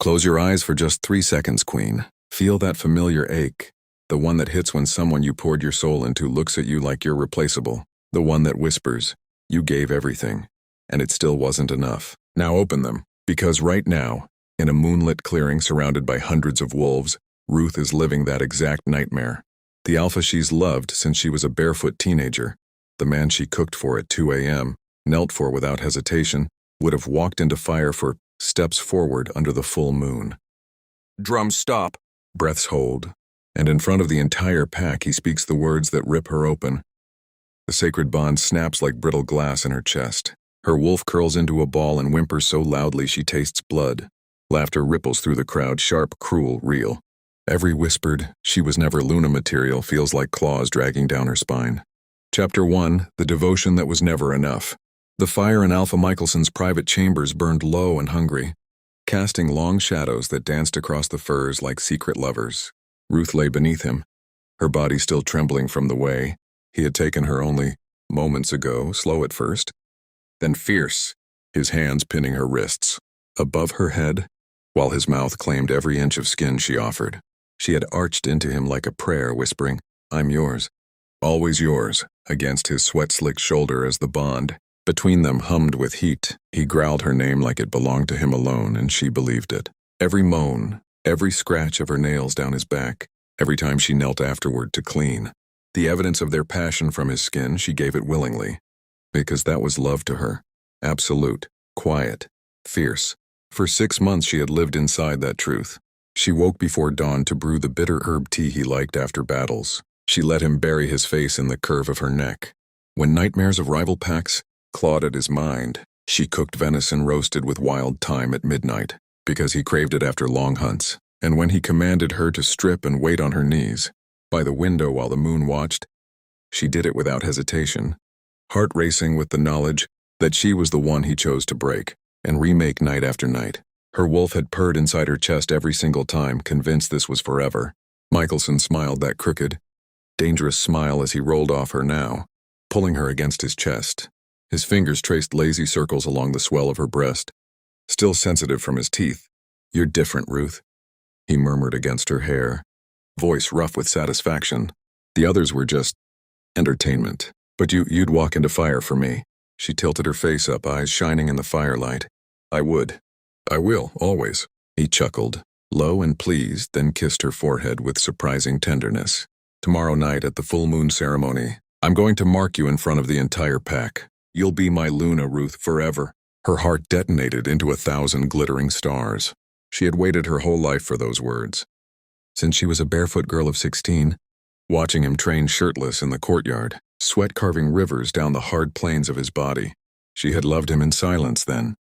Close your eyes for just 3 seconds, Queen. Feel that familiar ache. The one that hits when someone you poured your soul into looks at you like you're replaceable. The one that whispers, you gave everything, and it still wasn't enough. Now open them, because right now, in a moonlit clearing surrounded by hundreds of wolves, Ruth is living that exact nightmare. The alpha she's loved since she was a barefoot teenager, the man she cooked for at 2 a.m., knelt for without hesitation, would have walked into fire for steps forward under the full moon. Drums stop. Breaths hold. And in front of the entire pack he speaks the words that rip her open. The sacred bond snaps like brittle glass in her chest. Her wolf curls into a ball and whimpers so loudly she tastes blood. Laughter ripples through the crowd, sharp, cruel, real. Every whispered, she was never Luna material feels like claws dragging down her spine. Chapter 1, The Devotion That Was Never Enough. The fire in Alpha Michelson's private chambers burned low and hungry, casting long shadows that danced across the furs like secret lovers. Ruth lay beneath him, her body still trembling from the way he had taken her only moments ago, slow at first, then fierce, his hands pinning her wrists, above her head, while his mouth claimed every inch of skin she offered. She had arched into him like a prayer, whispering, I'm yours, always yours, against his sweat-slicked shoulder as the bond between them hummed with heat. He growled her name like it belonged to him alone, and she believed it. Every moan, every scratch of her nails down his back, every time she knelt afterward to clean. The evidence of their passion from his skin, she gave it willingly, because that was love to her. Absolute, quiet, fierce. For 6 months she had lived inside that truth. She woke before dawn to brew the bitter herb tea he liked after battles. She let him bury his face in the curve of her neck. When nightmares of rival packs clawed at his mind, she cooked venison roasted with wild thyme at midnight, because he craved it after long hunts. And when he commanded her to strip and wait on her knees, by the window while the moon watched, she did it without hesitation, heart racing with the knowledge that she was the one he chose to break and remake night after night. Her wolf had purred inside her chest every single time, convinced this was forever. Michelson smiled that crooked, dangerous smile as he rolled off her now, pulling her against his chest. His fingers traced lazy circles along the swell of her breast, still sensitive from his teeth. You're different, Ruth, he murmured against her hair, voice rough with satisfaction. The others were just entertainment. But you'd walk into fire for me. She tilted her face up, eyes shining in the firelight. I would. I will, always. He chuckled, low and pleased, then kissed her forehead with surprising tenderness. Tomorrow night at the full moon ceremony, I'm going to mark you in front of the entire pack. You'll be my Luna, Ruth, forever. Her heart detonated into 1,000 glittering stars. She had waited her whole life for those words. Since she was a barefoot girl of 16, watching him train shirtless in the courtyard, sweat carving rivers down the hard plains of his body. She had loved him in silence then,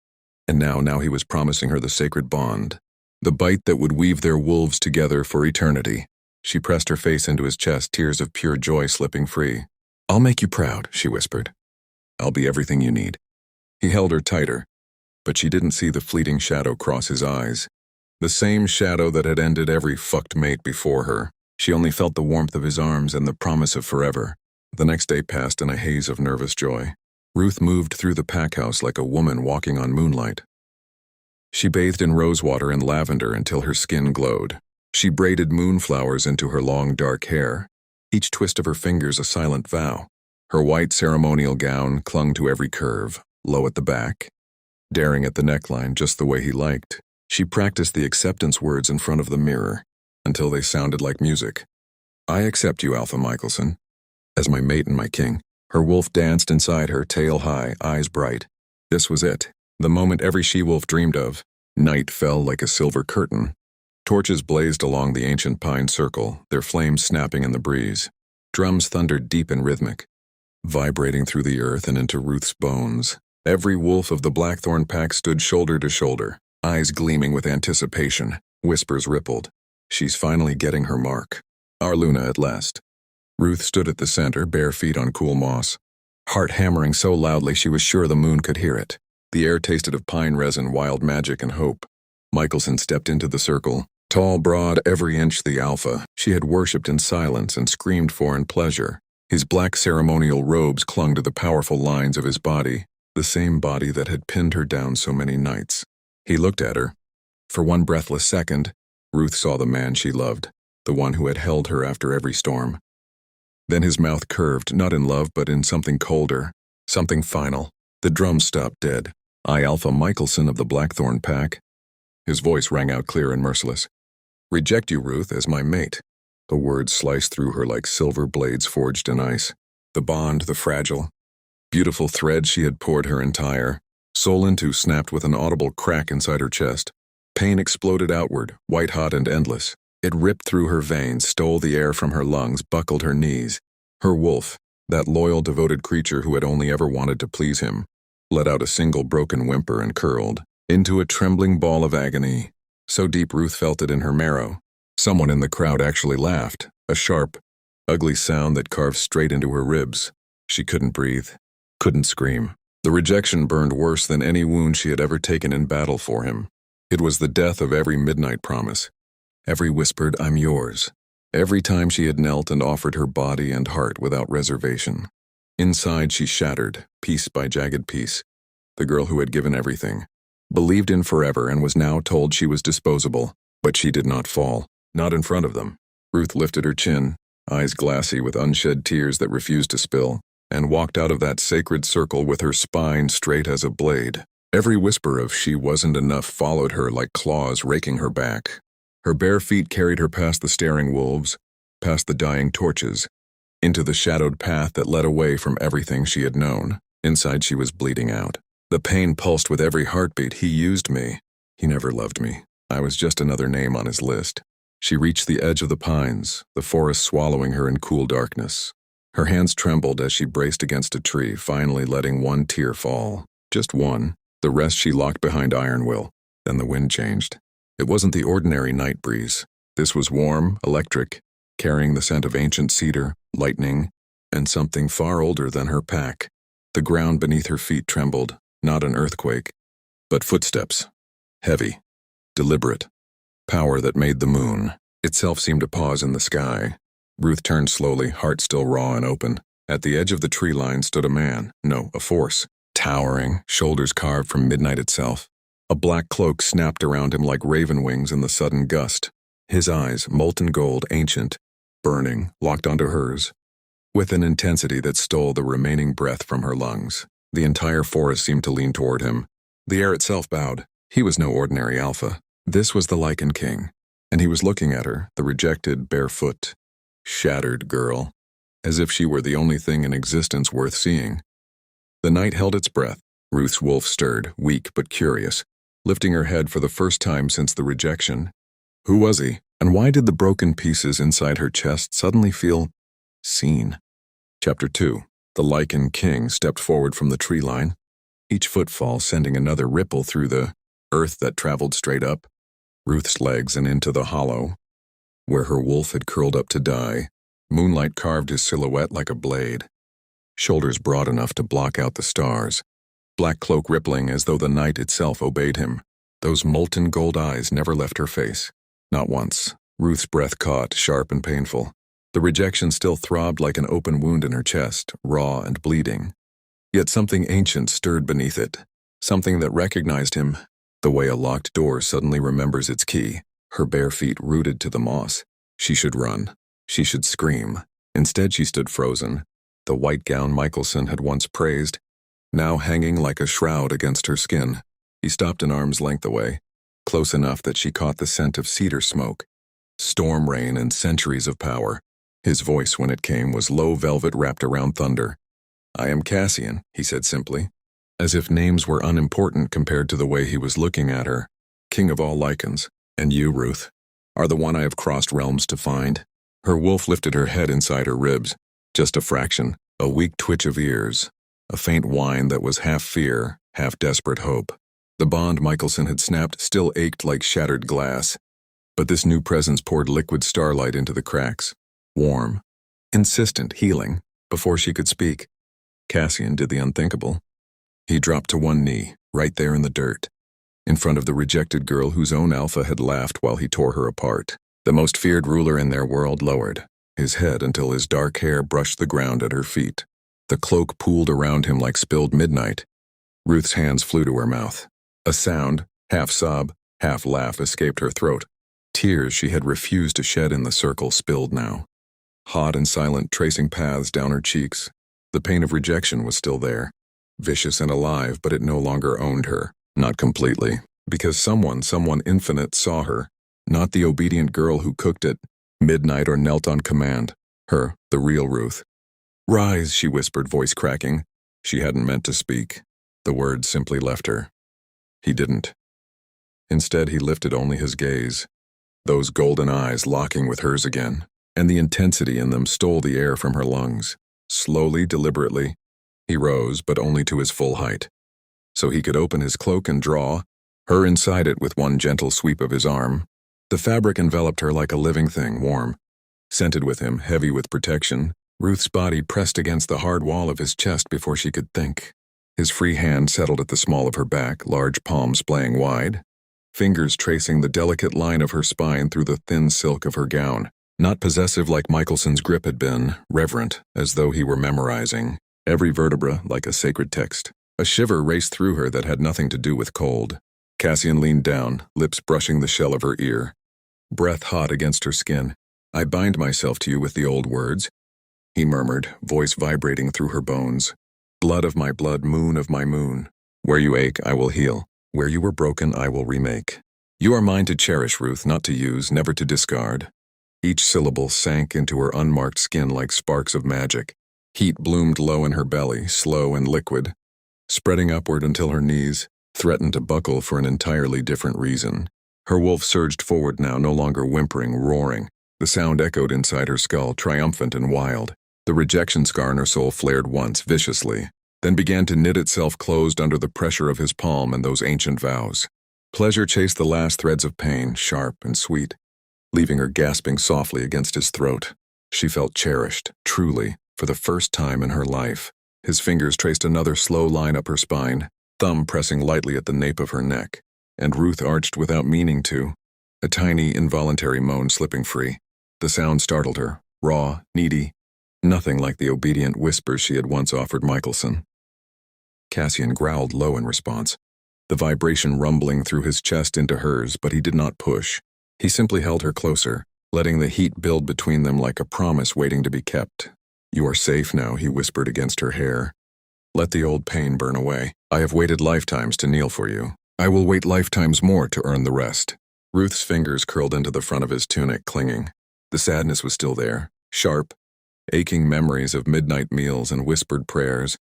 and now he was promising her the sacred bond, the bite that would weave their wolves together for eternity. She pressed her face into his chest, tears of pure joy slipping free. I'll make you proud, she whispered. I'll be everything you need. He held her tighter, but she didn't see the fleeting shadow cross his eyes. The same shadow that had ended every fucked mate before her. She only felt the warmth of his arms and the promise of forever. The next day passed in a haze of nervous joy. Ruth moved through the pack house like a woman walking on moonlight. She bathed in rosewater and lavender until her skin glowed. She braided moonflowers into her long dark hair, each twist of her fingers a silent vow. Her white ceremonial gown clung to every curve, low at the back, daring at the neckline just the way he liked. She practiced the acceptance words in front of the mirror, until they sounded like music. I accept you, Alpha Michelson, as my mate and my king. Her wolf danced inside her, tail high, eyes bright. This was it, the moment every she-wolf dreamed of. Night fell like a silver curtain. Torches blazed along the ancient pine circle, their flames snapping in the breeze. Drums thundered deep and rhythmic, vibrating through the earth and into Ruth's bones. Every wolf of the Blackthorn pack stood shoulder to shoulder, eyes gleaming with anticipation. Whispers rippled. She's finally getting her mark. Our Luna at last. Ruth stood at the center, bare feet on cool moss, heart hammering so loudly she was sure the moon could hear it. The air tasted of pine resin, wild magic, and hope. Michelson stepped into the circle, tall, broad, every inch the alpha she had worshipped in silence and screamed for in pleasure. His black ceremonial robes clung to the powerful lines of his body, the same body that had pinned her down so many nights. He looked at her, For one breathless second, Ruth saw the man she loved, the one who had held her after every storm. Then his mouth curved, not in love but in something colder, something final. The drums stopped dead. I, Alpha Michelson of the Blackthorn Pack. His voice rang out clear and merciless. Reject you, Ruth, as my mate. The words sliced through her like silver blades forged in ice. The bond, the fragile, beautiful thread she had poured her entire soul into snapped with an audible crack inside her chest. Pain exploded outward, white-hot and endless. It ripped through her veins, stole the air from her lungs, buckled her knees. Her wolf, that loyal, devoted creature who had only ever wanted to please him, let out a single broken whimper and curled into a trembling ball of agony. So deep Ruth felt it in her marrow. Someone in the crowd actually laughed, a sharp, ugly sound that carved straight into her ribs. She couldn't breathe, couldn't scream. The rejection burned worse than any wound she had ever taken in battle for him. It was the death of every midnight promise, every whispered, I'm yours, every time she had knelt and offered her body and heart without reservation. Inside she shattered, piece by jagged piece. The girl who had given everything, believed in forever and was now told she was disposable, but she did not fall, not in front of them. Ruth lifted her chin, eyes glassy with unshed tears that refused to spill, and walked out of that sacred circle with her spine straight as a blade. Every whisper of she wasn't enough followed her like claws raking her back. Her bare feet carried her past the staring wolves, past the dying torches, into the shadowed path that led away from everything she had known. Inside she was bleeding out. The pain pulsed with every heartbeat. He used me. He never loved me. I was just another name on his list. She reached the edge of the pines, the forest swallowing her in cool darkness. Her hands trembled as she braced against a tree, finally letting one tear fall. Just one. The rest she locked behind iron will. Then the wind changed. It wasn't the ordinary night breeze. This was warm, electric, carrying the scent of ancient cedar, lightning, and something far older than her pack. The ground beneath her feet trembled, not an earthquake, but footsteps. Heavy, deliberate. Power that made the moon itself seemed to pause in the sky. Ruth turned slowly, heart still raw and open. At the edge of the tree line stood a man, no, a force. Towering, shoulders carved from midnight itself. A black cloak snapped around him like raven wings in the sudden gust. His eyes, molten gold, ancient, burning, locked onto hers, with an intensity that stole the remaining breath from her lungs. The entire forest seemed to lean toward him. The air itself bowed. He was no ordinary alpha. This was the Lycan King, and he was looking at her, the rejected, barefoot, shattered girl, as if she were the only thing in existence worth seeing. The night held its breath. Ruth's wolf stirred, weak but curious, lifting her head for the first time since the rejection. Who was he, and why did the broken pieces inside her chest suddenly feel seen? Chapter 2. The Lycan King stepped forward from the tree line, each footfall sending another ripple through the earth that traveled straight up, Ruth's legs and into the hollow, where her wolf had curled up to die. Moonlight carved his silhouette like a blade. Shoulders broad enough to block out the stars, black cloak rippling as though the night itself obeyed him. Those molten gold eyes never left her face. Not once. Ruth's breath caught, sharp and painful. The rejection still throbbed like an open wound in her chest, raw and bleeding. Yet something ancient stirred beneath it, something that recognized him, the way a locked door suddenly remembers its key. Her bare feet rooted to the moss. She should run. She should scream. Instead she stood frozen, the white gown Michelson had once praised, now hanging like a shroud against her skin. He stopped an arm's length away, close enough that she caught the scent of cedar smoke, storm rain and centuries of power. His voice, when it came, was low velvet wrapped around thunder. I am Cassian, he said simply, as if names were unimportant compared to the way he was looking at her. King of all Lycans, and you, Ruth, are the one I have crossed realms to find. Her wolf lifted her head inside her ribs, just a fraction, a weak twitch of ears, a faint whine that was half fear, half desperate hope. The bond Michelson had snapped still ached like shattered glass, but this new presence poured liquid starlight into the cracks, warm, insistent, healing. Before she could speak, Cassian did the unthinkable. He dropped to one knee, right there in the dirt, in front of the rejected girl whose own alpha had laughed while he tore her apart. The most feared ruler in their world lowered his head until his dark hair brushed the ground at her feet. The cloak pooled around him like spilled midnight. Ruth's hands flew to her mouth. A sound, half sob, Half-laugh escaped her throat. Tears she had refused to shed in the circle spilled now. Hot and silent, tracing paths down her cheeks. The pain of rejection was still there. Vicious and alive, but it no longer owned her. Not completely. Because someone infinite saw her. Not the obedient girl who cooked at midnight or knelt on command. Her, the real Ruth. "Rise," she whispered, voice cracking. She hadn't meant to speak. The words simply left her. He didn't. Instead, he lifted only his gaze. Those golden eyes locking with hers again, and the intensity in them stole the air from her lungs. Slowly, deliberately, he rose, but only to his full height. So he could open his cloak and draw, her inside it with one gentle sweep of his arm. The fabric enveloped her like a living thing, warm. Scented with him, heavy with protection, Ruth's body pressed against the hard wall of his chest before she could think. His free hand settled at the small of her back, large palms splaying wide. Fingers tracing the delicate line of her spine through the thin silk of her gown. Not possessive like Michelson's grip had been, reverent, as though he were memorizing. Every vertebra like a sacred text. A shiver raced through her that had nothing to do with cold. Cassian leaned down, lips brushing the shell of her ear. Breath hot against her skin. "I bind myself to you with the old words," he murmured, voice vibrating through her bones. "Blood of my blood, moon of my moon. Where you ache, I will heal. Where you were broken, I will remake. You are mine to cherish, Ruth, not to use, never to discard." Each syllable sank into her unmarked skin like sparks of magic. Heat bloomed low in her belly, slow and liquid, spreading upward until her knees threatened to buckle for an entirely different reason. Her wolf surged forward now, no longer whimpering, roaring. The sound echoed inside her skull, triumphant and wild. The rejection scar in her soul flared once, viciously, then began to knit itself closed under the pressure of his palm and those ancient vows. Pleasure chased the last threads of pain, sharp and sweet, leaving her gasping softly against his throat. She felt cherished, truly, for the first time in her life. His fingers traced another slow line up her spine, thumb pressing lightly at the nape of her neck, and Ruth arched without meaning to, a tiny, involuntary moan slipping free. The sound startled her, raw, needy, nothing like the obedient whispers she had once offered Michelson. Cassian growled low in response, the vibration rumbling through his chest into hers, but he did not push. He simply held her closer, letting the heat build between them like a promise waiting to be kept. "You are safe now," he whispered against her hair. "Let the old pain burn away. I have waited lifetimes to kneel for you. I will wait lifetimes more to earn the rest." Ruth's fingers curled into the front of his tunic, clinging. The sadness was still there, sharp, aching memories of midnight meals and whispered prayers.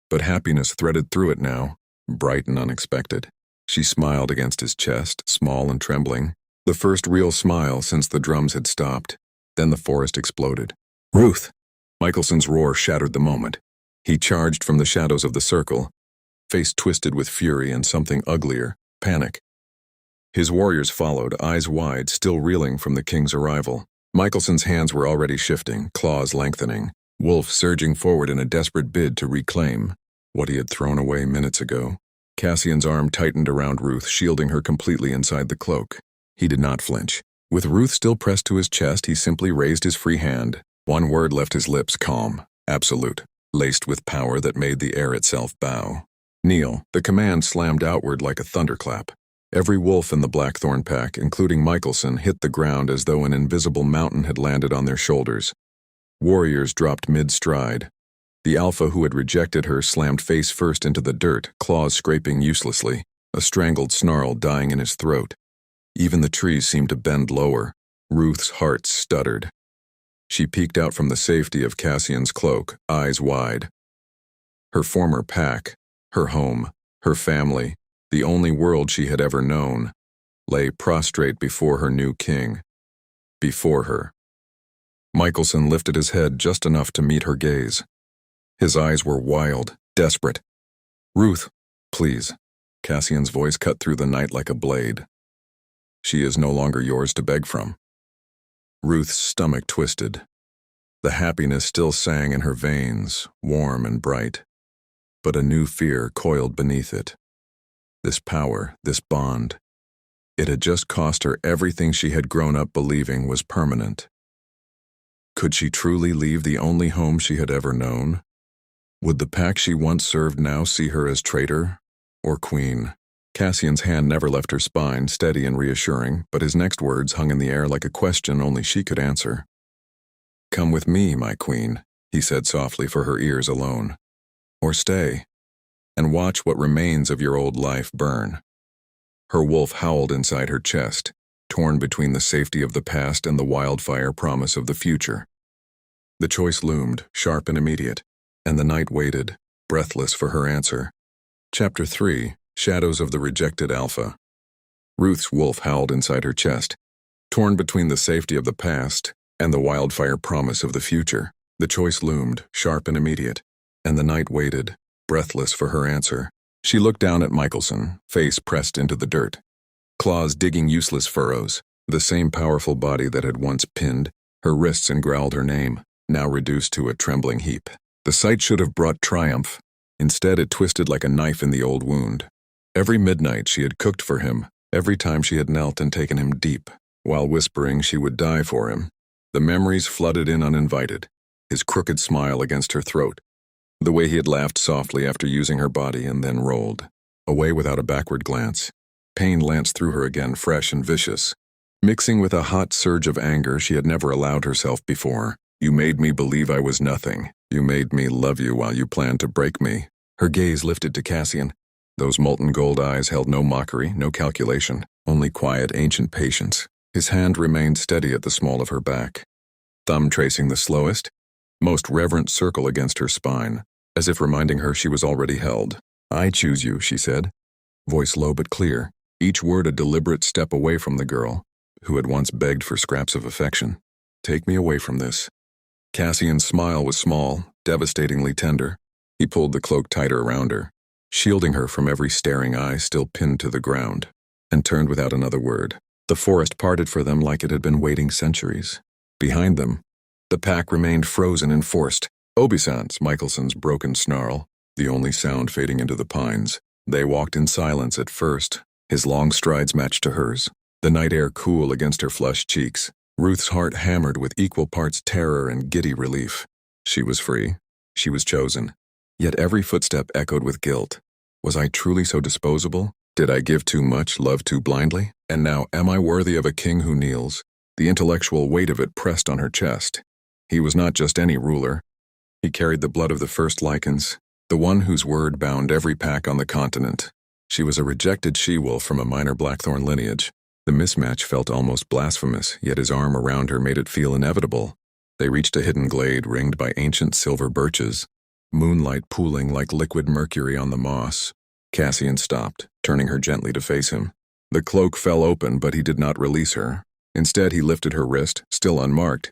But happiness threaded through it now, bright and unexpected. She smiled against his chest, small and trembling. The first real smile since the drums had stopped. Then the forest exploded. "Ruth!" Michelson's roar shattered the moment. He charged from the shadows of the circle, face twisted with fury and something uglier, panic. His warriors followed, eyes wide, still reeling from the king's arrival. Michelson's hands were already shifting, claws lengthening, Wolf surging forward in a desperate bid to reclaim what he had thrown away minutes ago. Cassian's arm tightened around Ruth, shielding her completely inside the cloak. He did not flinch. With Ruth still pressed to his chest, he simply raised his free hand. One word left his lips, calm, absolute, laced with power that made the air itself bow. "Kneel." The command slammed outward like a thunderclap. Every wolf in the Blackthorn pack, including Michelson, hit the ground as though an invisible mountain had landed on their shoulders. Warriors dropped mid-stride. The alpha who had rejected her slammed face first into the dirt, claws scraping uselessly, a strangled snarl dying in his throat. Even the trees seemed to bend lower. Ruth's heart stuttered. She peeked out from the safety of Cassian's cloak, eyes wide. Her former pack, her home, her family, the only world she had ever known, lay prostrate before her new king. Before her. Michelson lifted his head just enough to meet her gaze. His eyes were wild, desperate. "Ruth, please." Cassian's voice cut through the night like a blade. "She is no longer yours to beg from." Ruth's stomach twisted. The happiness still sang in her veins, warm and bright. But a new fear coiled beneath it. This power, this bond. It had just cost her everything she had grown up believing was permanent. Could she truly leave the only home she had ever known? Would the pack she once served now see her as traitor or queen? Cassian's hand never left her spine, steady and reassuring, but his next words hung in the air like a question only she could answer. "Come with me, my queen," he said softly for her ears alone. "Or stay, and watch what remains of your old life burn." Her wolf howled inside her chest, torn between the safety of the past and the wildfire promise of the future. The choice loomed, sharp and immediate, and the night waited, breathless for her answer. Chapter 3: Shadows of the Rejected Alpha. Ruth's wolf howled inside her chest, torn between the safety of the past and the wildfire promise of the future. The choice loomed, sharp and immediate, and the night waited, breathless for her answer. She looked down at Michelson, face pressed into the dirt, claws digging useless furrows, the same powerful body that had once pinned her wrists and growled her name, now reduced to a trembling heap. The sight should have brought triumph. Instead, it twisted like a knife in the old wound. Every midnight she had cooked for him, every time she had knelt and taken him deep, while whispering she would die for him. The memories flooded in uninvited, his crooked smile against her throat, the way he had laughed softly after using her body and then rolled away without a backward glance. Pain lanced through her again, fresh and vicious, mixing with a hot surge of anger she had never allowed herself before. "You made me believe I was nothing. You made me love you while you planned to break me." Her gaze lifted to Cassian. Those molten gold eyes held no mockery, no calculation, only quiet, ancient patience. His hand remained steady at the small of her back, thumb tracing the slowest, most reverent circle against her spine, as if reminding her she was already held. "I choose you," she said, voice low but clear, each word a deliberate step away from the girl who had once begged for scraps of affection. "Take me away from this." Cassian's smile was small, devastatingly tender. He pulled the cloak tighter around her, shielding her from every staring eye still pinned to the ground, and turned without another word. The forest parted for them like it had been waiting centuries. Behind them, the pack remained frozen and forced. "Obeisance," Michelson's broken snarl, the only sound fading into the pines. They walked in silence at first, his long strides matched to hers, the night air cool against her flushed cheeks. Ruth's heart hammered with equal parts terror and giddy relief. She was free. She was chosen. Yet every footstep echoed with guilt. Was I truly so disposable? Did I give too much, love too blindly? And now, am I worthy of a king who kneels? The intellectual weight of it pressed on her chest. He was not just any ruler. He carried the blood of the first Lycans, the one whose word bound every pack on the continent. She was a rejected she-wolf from a minor blackthorn lineage. The mismatch felt almost blasphemous, yet his arm around her made it feel inevitable. They reached a hidden glade ringed by ancient silver birches, moonlight pooling like liquid mercury on the moss. Cassian stopped, turning her gently to face him. The cloak fell open, but he did not release her. Instead, he lifted her wrist, still unmarked,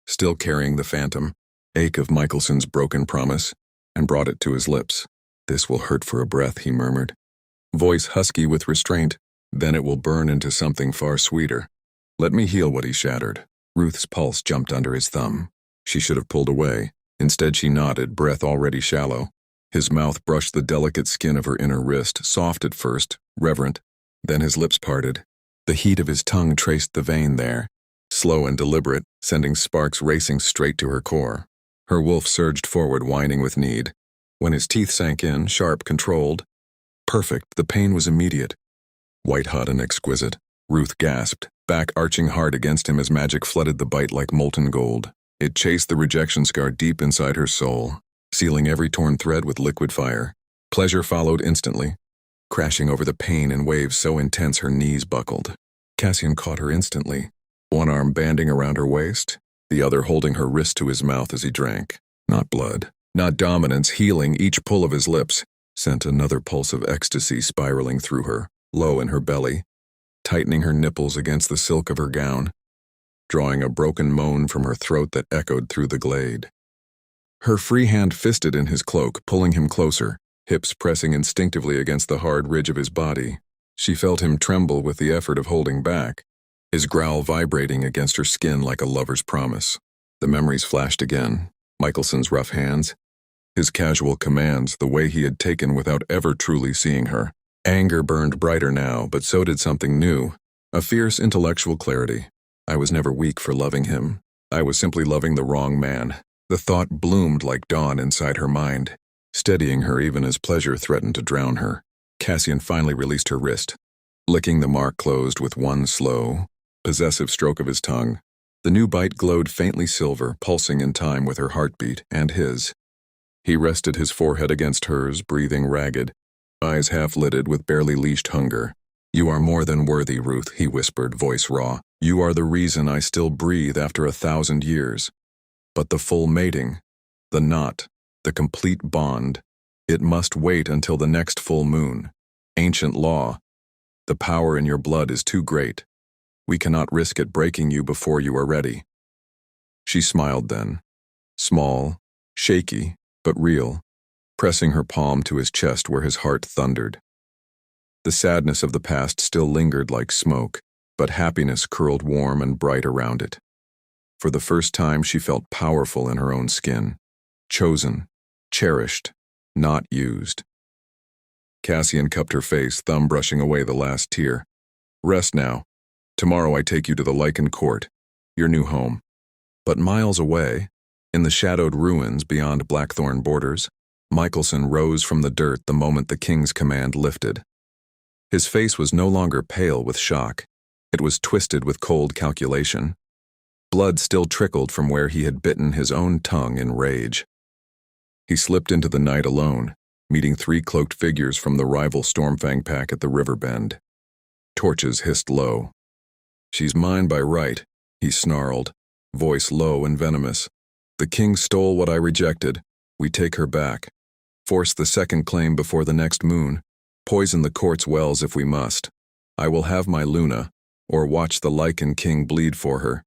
still carrying the phantom ache of Michelson's broken promise, and brought it to his lips. "This will hurt for a breath," he murmured, voice husky with restraint. "Then it will burn into something far sweeter. Let me heal what he shattered." Ruth's pulse jumped under his thumb. She should have pulled away. Instead, she nodded, breath already shallow. His mouth brushed the delicate skin of her inner wrist, soft at first, reverent. Then his lips parted. The heat of his tongue traced the vein there, slow and deliberate, sending sparks racing straight to her core. Her wolf surged forward, whining with need. When his teeth sank in, sharp, controlled, perfect, the pain was immediate. White-hot and exquisite. Ruth gasped, back arching hard against him as magic flooded the bite like molten gold. It chased the rejection scar deep inside her soul, sealing every torn thread with liquid fire. Pleasure followed instantly, crashing over the pain in waves so intense her knees buckled. Cassian caught her instantly, one arm banding around her waist, the other holding her wrist to his mouth as he drank. Not blood, not dominance, healing. Each pull of his lips sent another pulse of ecstasy spiraling through her, low in her belly, tightening her nipples against the silk of her gown, drawing a broken moan from her throat that echoed through the glade. Her free hand fisted in his cloak, pulling him closer, hips pressing instinctively against the hard ridge of his body. She felt him tremble with the effort of holding back, his growl vibrating against her skin like a lover's promise. The memories flashed again. Michelson's rough hands, his casual commands, the way he had taken without ever truly seeing her. Anger burned brighter now, but so did something new, a fierce intellectual clarity. I was never weak for loving him. I was simply loving the wrong man. The thought bloomed like dawn inside her mind, steadying her even as pleasure threatened to drown her. Cassian finally released her wrist, licking the mark closed with one slow, possessive stroke of his tongue. The new bite glowed faintly silver, pulsing in time with her heartbeat and his. He rested his forehead against hers, breathing ragged, eyes half-lidded with barely leashed hunger. "You are more than worthy, Ruth," he whispered, voice raw. "You are the reason I still breathe after 1,000 years. But the full mating, the knot, the complete bond, it must wait until the next full moon. Ancient law. The power in your blood is too great. We cannot risk it breaking you before you are ready." She smiled then, small, shaky, but real, pressing her palm to his chest where his heart thundered. The sadness of the past still lingered like smoke, but happiness curled warm and bright around it. For the first time she felt powerful in her own skin, chosen, cherished, not used. Cassian cupped her face, thumb brushing away the last tear. "Rest now. Tomorrow I take you to the Lykan Court, your new home." But miles away, in the shadowed ruins beyond Blackthorn borders, Michelson rose from the dirt the moment the king's command lifted. His face was no longer pale with shock. It was twisted with cold calculation. Blood still trickled from where he had bitten his own tongue in rage. He slipped into the night alone, meeting 3 cloaked figures from the rival Stormfang pack at the river bend. Torches hissed low. "She's mine by right," he snarled, voice low and venomous. "The king stole what I rejected. We take her back. Force the second claim before the next moon. Poison the court's wells if we must. I will have my Luna, or watch the Lycan King bleed for her."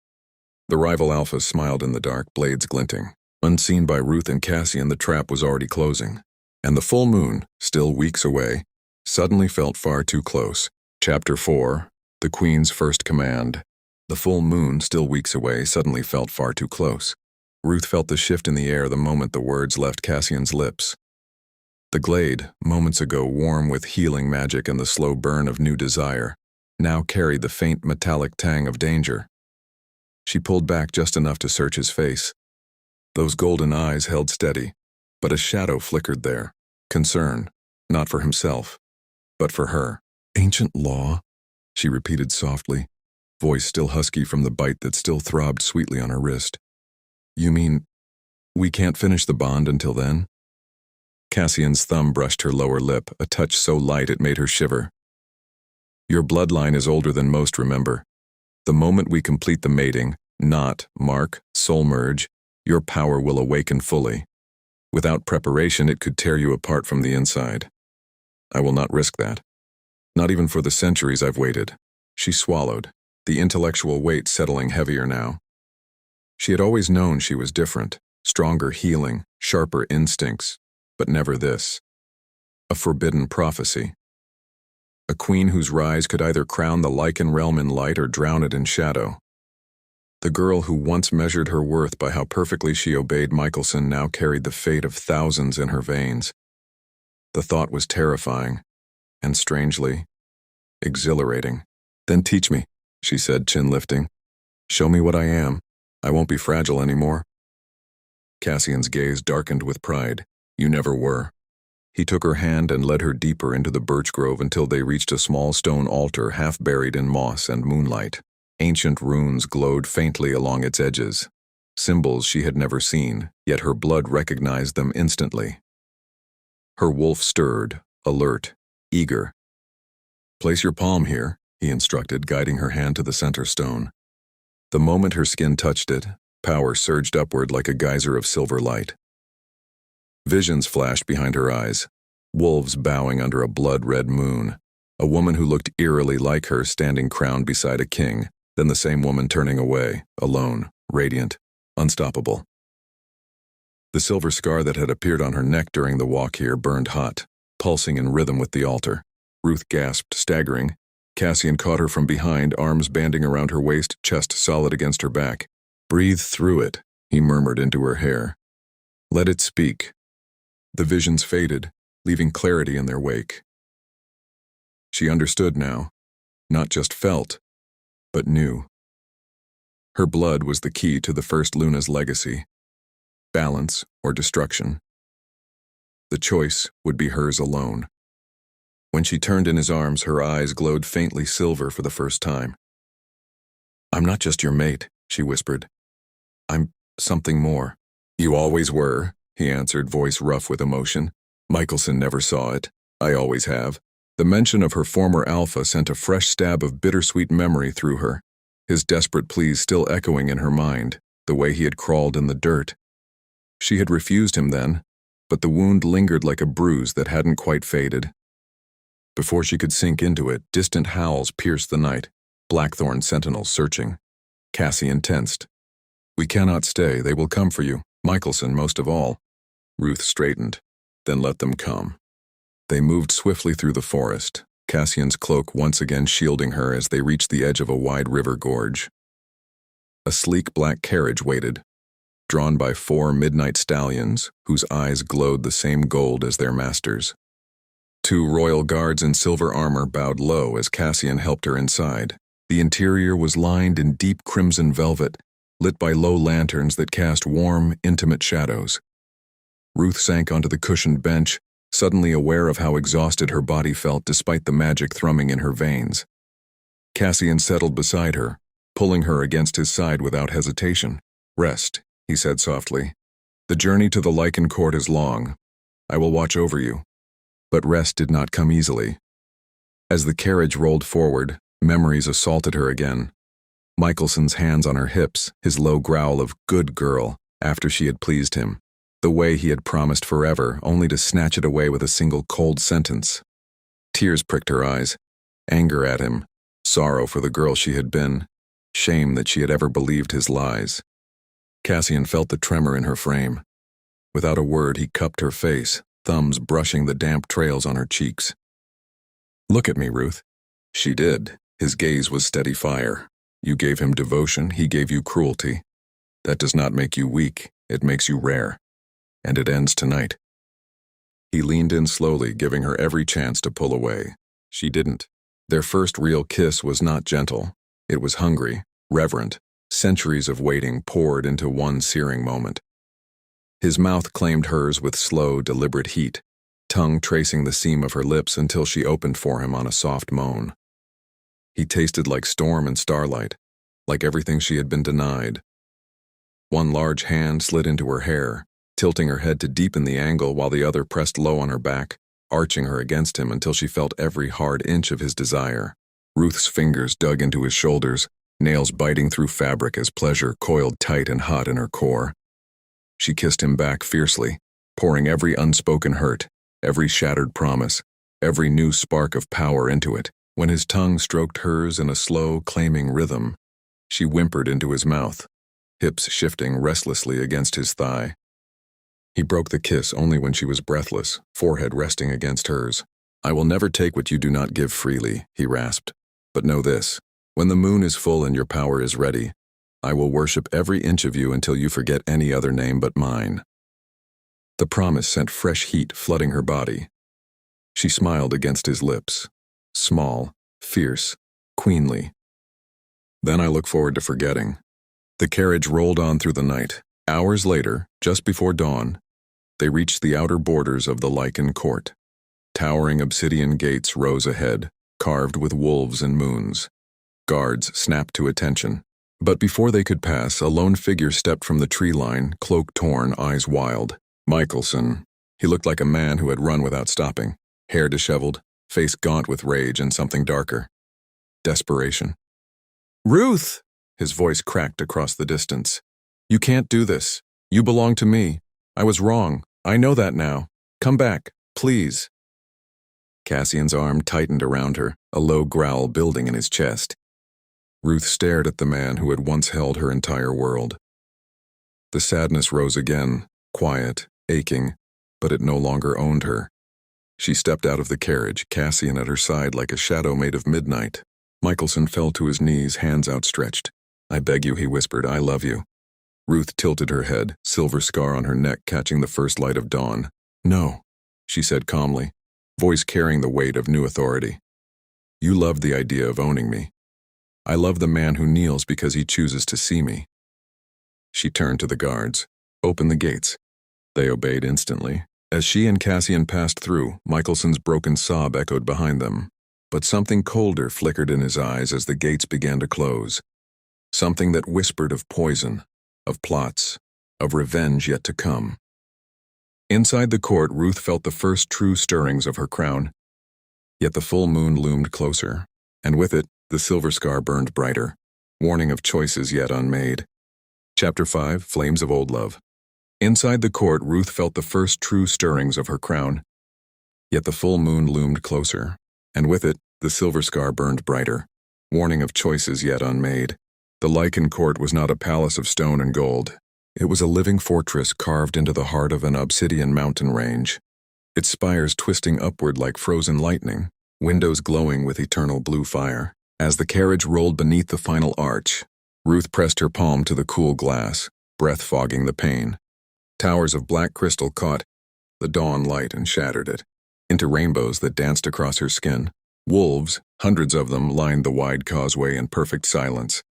The rival alphas smiled in the dark, blades glinting. Unseen by Ruth and Cassian, the trap was already closing. And the full moon, still weeks away, suddenly felt far too close. Chapter 4, The Queen's First Command. The full moon, still weeks away, suddenly felt far too close. Ruth felt the shift in the air the moment the words left Cassian's lips. The glade, moments ago warm with healing magic and the slow burn of new desire, now carried the faint metallic tang of danger. She pulled back just enough to search his face. Those golden eyes held steady, but a shadow flickered there. Concern, not for himself, but for her. "Ancient law?" she repeated softly, voice still husky from the bite that still throbbed sweetly on her wrist. "You mean, we can't finish the bond until then?" Cassian's thumb brushed her lower lip, a touch so light it made her shiver. "Your bloodline is older than most, remember. The moment we complete the mating, knot, mark, soul merge, your power will awaken fully. Without preparation, it could tear you apart from the inside. I will not risk that. Not even for the centuries I've waited." She swallowed, the intellectual weight settling heavier now. She had always known she was different, stronger healing, sharper instincts, but never this. A forbidden prophecy. A queen whose rise could either crown the Lycan realm in light or drown it in shadow. The girl who once measured her worth by how perfectly she obeyed Michelson now carried the fate of thousands in her veins. The thought was terrifying, and strangely, exhilarating. "Then teach me," she said, chin lifting. "Show me what I am. I won't be fragile anymore." Cassian's gaze darkened with pride. "You never were." He took her hand and led her deeper into the birch grove until they reached a small stone altar half buried in moss and moonlight. Ancient runes glowed faintly along its edges, symbols she had never seen, yet her blood recognized them instantly. Her wolf stirred, alert, eager. "Place your palm here," he instructed, guiding her hand to the center stone. The moment her skin touched it, power surged upward like a geyser of silver light. Visions flashed behind her eyes, wolves bowing under a blood-red moon, a woman who looked eerily like her standing crowned beside a king, then the same woman turning away, alone, radiant, unstoppable. The silver scar that had appeared on her neck during the walk here burned hot, pulsing in rhythm with the altar. Ruth gasped, staggering. Cassian caught her from behind, arms banding around her waist, chest solid against her back. "Breathe through it," he murmured into her hair. "Let it speak." The visions faded, leaving clarity in their wake. She understood now, not just felt, but knew. Her blood was the key to the first Luna's legacy. Balance or destruction. The choice would be hers alone. When she turned in his arms, her eyes glowed faintly silver for the first time. "I'm not just your mate," she whispered. "I'm something more." "You always were," he answered, voice rough with emotion. "Michelson never saw it. I always have." The mention of her former alpha sent a fresh stab of bittersweet memory through her, his desperate pleas still echoing in her mind, the way he had crawled in the dirt. She had refused him then, but the wound lingered like a bruise that hadn't quite faded. Before she could sink into it, distant howls pierced the night, Blackthorn sentinels searching. Cassian tensed. "We cannot stay. They will come for you. Michelson most of all." Ruth straightened. "Then let them come." They moved swiftly through the forest, Cassian's cloak once again shielding her as they reached the edge of a wide river gorge. A sleek black carriage waited, drawn by 4 midnight stallions whose eyes glowed the same gold as their masters. 2 royal guards in silver armor bowed low as Cassian helped her inside. The interior was lined in deep crimson velvet, lit by low lanterns that cast warm, intimate shadows. Ruth sank onto the cushioned bench, suddenly aware of how exhausted her body felt despite the magic thrumming in her veins. Cassian settled beside her, pulling her against his side without hesitation. "Rest," he said softly. "The journey to the Lykan Court is long. I will watch over you." But rest did not come easily. As the carriage rolled forward, memories assaulted her again. Michelson's hands on her hips, his low growl of "good girl" after she had pleased him. The way he had promised forever, only to snatch it away with a single cold sentence. Tears pricked her eyes, anger at him, sorrow for the girl she had been, shame that she had ever believed his lies. Cassian felt the tremor in her frame. Without a word, he cupped her face, thumbs brushing the damp trails on her cheeks. "Look at me, Ruth." She did. His gaze was steady fire. "You gave him devotion, he gave you cruelty. That does not make you weak, it makes you rare. And it ends tonight." He leaned in slowly, giving her every chance to pull away. She didn't. Their first real kiss was not gentle. It was hungry, reverent, centuries of waiting poured into one searing moment. His mouth claimed hers with slow, deliberate heat, tongue tracing the seam of her lips until she opened for him on a soft moan. He tasted like storm and starlight, like everything she had been denied. One large hand slid into her hair, tilting her head to deepen the angle while the other pressed low on her back, arching her against him until she felt every hard inch of his desire. Ruth's fingers dug into his shoulders, nails biting through fabric as pleasure coiled tight and hot in her core. She kissed him back fiercely, pouring every unspoken hurt, every shattered promise, every new spark of power into it. When his tongue stroked hers in a slow, claiming rhythm, she whimpered into his mouth, hips shifting restlessly against his thigh. He broke the kiss only when she was breathless, forehead resting against hers. "I will never take what you do not give freely," he rasped. "But know this, when the moon is full and your power is ready, I will worship every inch of you until you forget any other name but mine." The promise sent fresh heat flooding her body. She smiled against his lips, small, fierce, queenly. "Then I look forward to forgetting." The carriage rolled on through the night. Hours later, just before dawn, they reached the outer borders of the Lykan Court. Towering obsidian gates rose ahead, carved with wolves and moons. Guards snapped to attention. But before they could pass, a lone figure stepped from the tree line, cloak torn, eyes wild. Michelson. He looked like a man who had run without stopping, hair disheveled, face gaunt with rage and something darker. Desperation. "Ruth!" His voice cracked across the distance. "You can't do this. You belong to me. I was wrong. I know that now. Come back, please." Cassian's arm tightened around her, a low growl building in his chest. Ruth stared at the man who had once held her entire world. The sadness rose again, quiet, aching, but it no longer owned her. She stepped out of the carriage, Cassian at her side like a shadow made of midnight. Michelson fell to his knees, hands outstretched. "I beg you," he whispered, "I love you." Ruth tilted her head, silver scar on her neck catching the first light of dawn. "No," she said calmly, voice carrying the weight of new authority. "You loved the idea of owning me. I love the man who kneels because he chooses to see me." She turned to the guards. "Open the gates." They obeyed instantly. As she and Cassian passed through, Michelson's broken sob echoed behind them. But something colder flickered in his eyes as the gates began to close. Something that whispered of poison, of plots, of revenge yet to come. Inside the court, Ruth felt the first true stirrings of her crown. Yet the full moon loomed closer, and with it, the silver scar burned brighter, warning of choices yet unmade. Chapter 5, Flames of Old Love. Inside the court, Ruth felt the first true stirrings of her crown. Yet the full moon loomed closer, and with it, the silver scar burned brighter, warning of choices yet unmade. The Lykan Court was not a palace of stone and gold. It was a living fortress carved into the heart of an obsidian mountain range, its spires twisting upward like frozen lightning, windows glowing with eternal blue fire. As the carriage rolled beneath the final arch, Ruth pressed her palm to the cool glass, breath fogging the pain. Towers of black crystal caught the dawn light and shattered it into rainbows that danced across her skin. Wolves, hundreds of them, lined the wide causeway in perfect silence.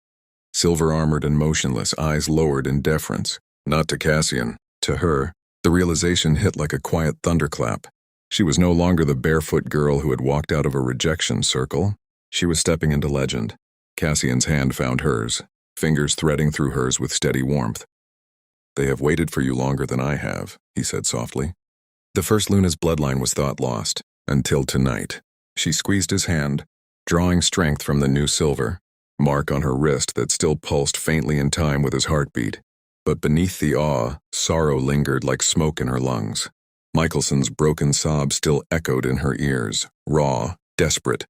Silver-armored and motionless, eyes lowered in deference, not to Cassian, to her. The realization hit like a quiet thunderclap. She was no longer the barefoot girl who had walked out of a rejection circle. She was stepping into legend. Cassian's hand found hers, fingers threading through hers with steady warmth. "They have waited for you longer than I have," he said softly. The First Luna's bloodline was thought lost, until tonight. She squeezed his hand, drawing strength from the new silver mark on her wrist that still pulsed faintly in time with his heartbeat. But beneath the awe, sorrow lingered like smoke in her lungs. Michelson's broken sob still echoed in her ears, raw, desperate.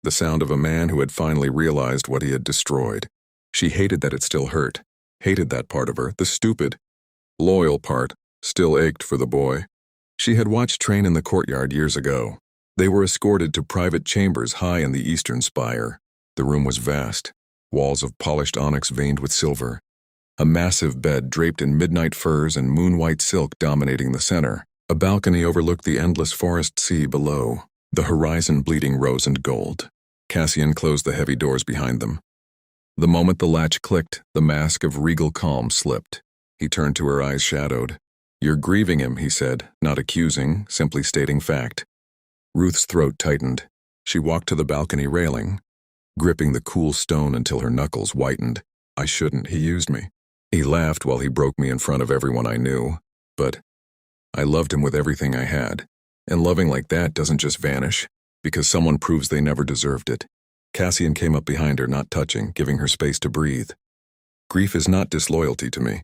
The sound of a man who had finally realized what he had destroyed. She hated that it still hurt, hated that part of her, the stupid, loyal part, still ached for the boy. She had watched train in the courtyard years ago. They were escorted to private chambers high in the eastern spire. The room was vast, walls of polished onyx veined with silver. A massive bed draped in midnight furs and moon-white silk dominating the center. A balcony overlooked the endless forest sea below, the horizon bleeding rose and gold. Cassian closed the heavy doors behind them. The moment the latch clicked, the mask of regal calm slipped. He turned to her, eyes shadowed. "You're grieving him," he said, not accusing, simply stating fact. Ruth's throat tightened. She walked to the balcony railing, gripping the cool stone until her knuckles whitened. "I shouldn't, he used me. He laughed while he broke me in front of everyone I knew. But I loved him with everything I had. And loving like that doesn't just vanish, because someone proves they never deserved it." Cassian came up behind her, not touching, giving her space to breathe. "Grief is not disloyalty to me.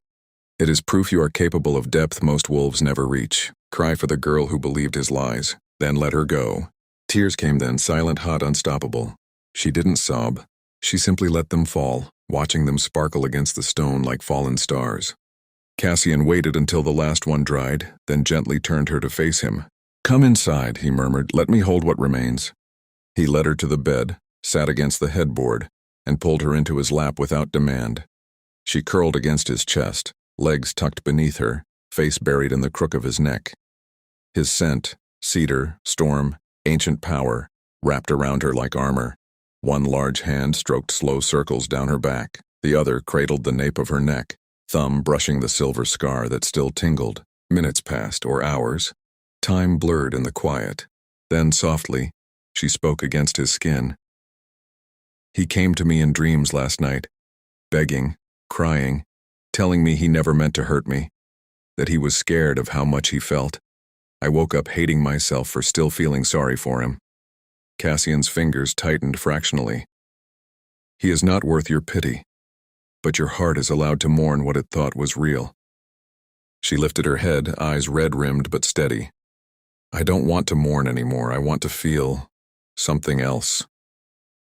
It is proof you are capable of depth most wolves never reach. Cry for the girl who believed his lies, then let her go." Tears came then, silent, hot, unstoppable. She didn't sob. She simply let them fall, watching them sparkle against the stone like fallen stars. Cassian waited until the last one dried, then gently turned her to face him. "Come inside," he murmured. "Let me hold what remains." He led her to the bed, sat against the headboard, and pulled her into his lap without demand. She curled against his chest, legs tucked beneath her, face buried in the crook of his neck. His scent, cedar, storm, ancient power, wrapped around her like armor. One large hand stroked slow circles down her back, the other cradled the nape of her neck, thumb brushing the silver scar that still tingled. Minutes passed, or hours. Time blurred in the quiet. Then softly, she spoke against his skin. "He came to me in dreams last night, begging, crying, telling me he never meant to hurt me, that he was scared of how much he felt. I woke up hating myself for still feeling sorry for him." Cassian's fingers tightened fractionally. "He is not worth your pity, but your heart is allowed to mourn what it thought was real." She lifted her head, eyes red-rimmed but steady. "I don't want to mourn anymore. I want to feel something else."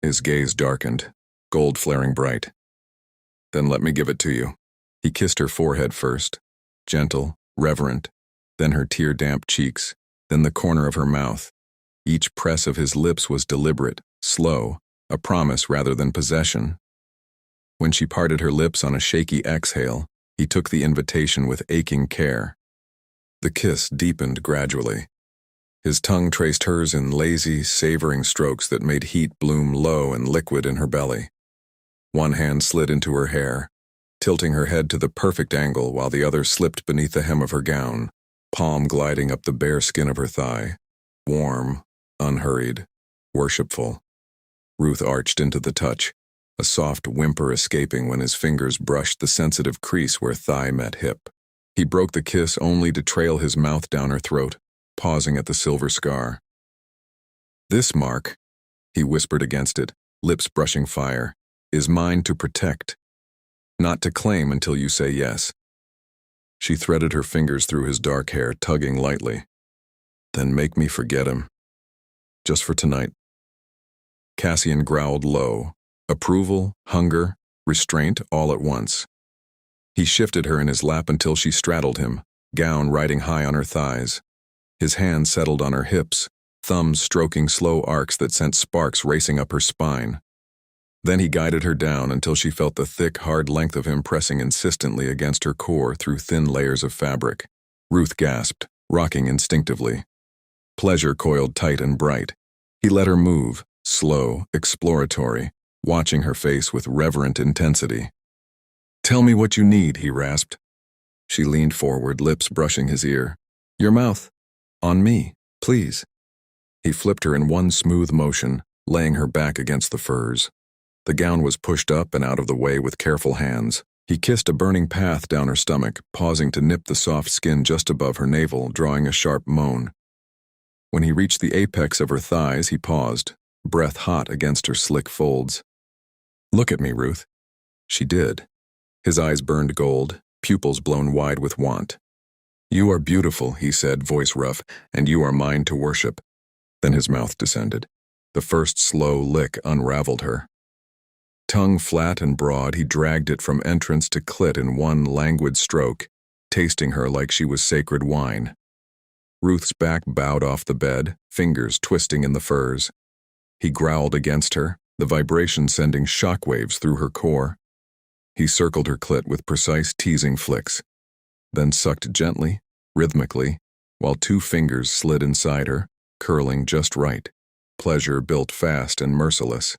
His gaze darkened, gold flaring bright. "Then let me give it to you." He kissed her forehead first, gentle, reverent, then her tear-damp cheeks, then the corner of her mouth. Each press of his lips was deliberate, slow, a promise rather than possession. When she parted her lips on a shaky exhale, he took the invitation with aching care. The kiss deepened gradually. His tongue traced hers in lazy, savoring strokes that made heat bloom low and liquid in her belly. One hand slid into her hair, tilting her head to the perfect angle while the other slipped beneath the hem of her gown. palm gliding up the bare skin of her thigh. Warm, unhurried, worshipful. Ruth arched into the touch, a soft whimper escaping when his fingers brushed the sensitive crease where thigh met hip. He broke the kiss only to trail his mouth down her throat, pausing at the silver scar. "This mark," he whispered against it, lips brushing fire, "is mine to protect, not to claim until you say yes." She threaded her fingers through his dark hair, tugging lightly. "Then make me forget him. Just for tonight." Cassian growled low, approval, hunger, restraint all at once. He shifted her in his lap until she straddled him, gown riding high on her thighs. His hand settled on her hips, thumbs stroking slow arcs that sent sparks racing up her spine. Then he guided her down until she felt the thick, hard length of him pressing insistently against her core through thin layers of fabric. Ruth gasped, rocking instinctively. Pleasure coiled tight and bright. He let her move, slow, exploratory, watching her face with reverent intensity. "Tell me what you need," he rasped. She leaned forward, lips brushing his ear. "Your mouth. On me, please." He flipped her in one smooth motion, laying her back against the furs. The gown was pushed up and out of the way with careful hands. He kissed a burning path down her stomach, pausing to nip the soft skin just above her navel, drawing a sharp moan. When he reached the apex of her thighs, he paused, breath hot against her slick folds. "Look at me, Ruth." She did. His eyes burned gold, pupils blown wide with want. "You are beautiful," he said, voice rough, "and you are mine to worship." Then his mouth descended. The first slow lick unraveled her. Tongue flat and broad, he dragged it from entrance to clit in one languid stroke, tasting her like she was sacred wine. Ruth's back bowed off the bed, fingers twisting in the furs. He growled against her, the vibration sending shockwaves through her core. He circled her clit with precise teasing flicks, then sucked gently, rhythmically, while two fingers slid inside her, curling just right. Pleasure built fast and merciless.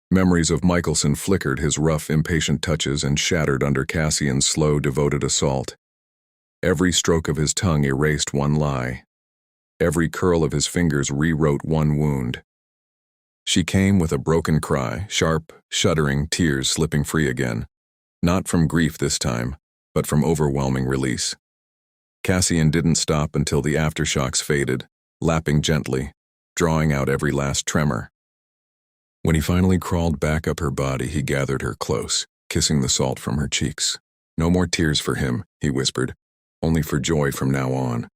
Memories of Michelson flickered his rough, impatient touches and shattered under Cassian's slow, devoted assault. Every stroke of his tongue erased one lie. Every curl of his fingers rewrote one wound. She came with a broken cry, sharp, shuddering, tears slipping free again. Not from grief this time, but from overwhelming release. Cassian didn't stop until the aftershocks faded, lapping gently, drawing out every last tremor. When he finally crawled back up her body, he gathered her close, kissing the salt from her cheeks. "No more tears for him," he whispered. "Only for joy from now on."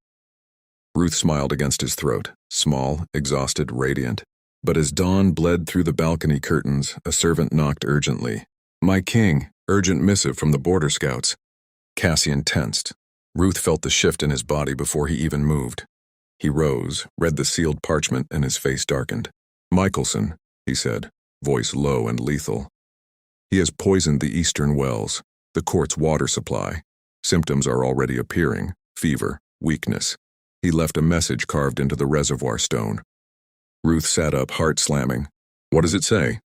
Ruth smiled against his throat, small, exhausted, radiant. But as dawn bled through the balcony curtains, a servant knocked urgently. "My king, urgent missive from the border scouts." Cassian tensed. Ruth felt the shift in his body before he even moved. He rose, read the sealed parchment, and his face darkened. "Michelson," he said, voice low and lethal. "He has poisoned the eastern wells, the court's water supply. Symptoms are already appearing: fever, weakness. He left a message carved into the reservoir stone." Ruth sat up, heart slamming. "What does it say?"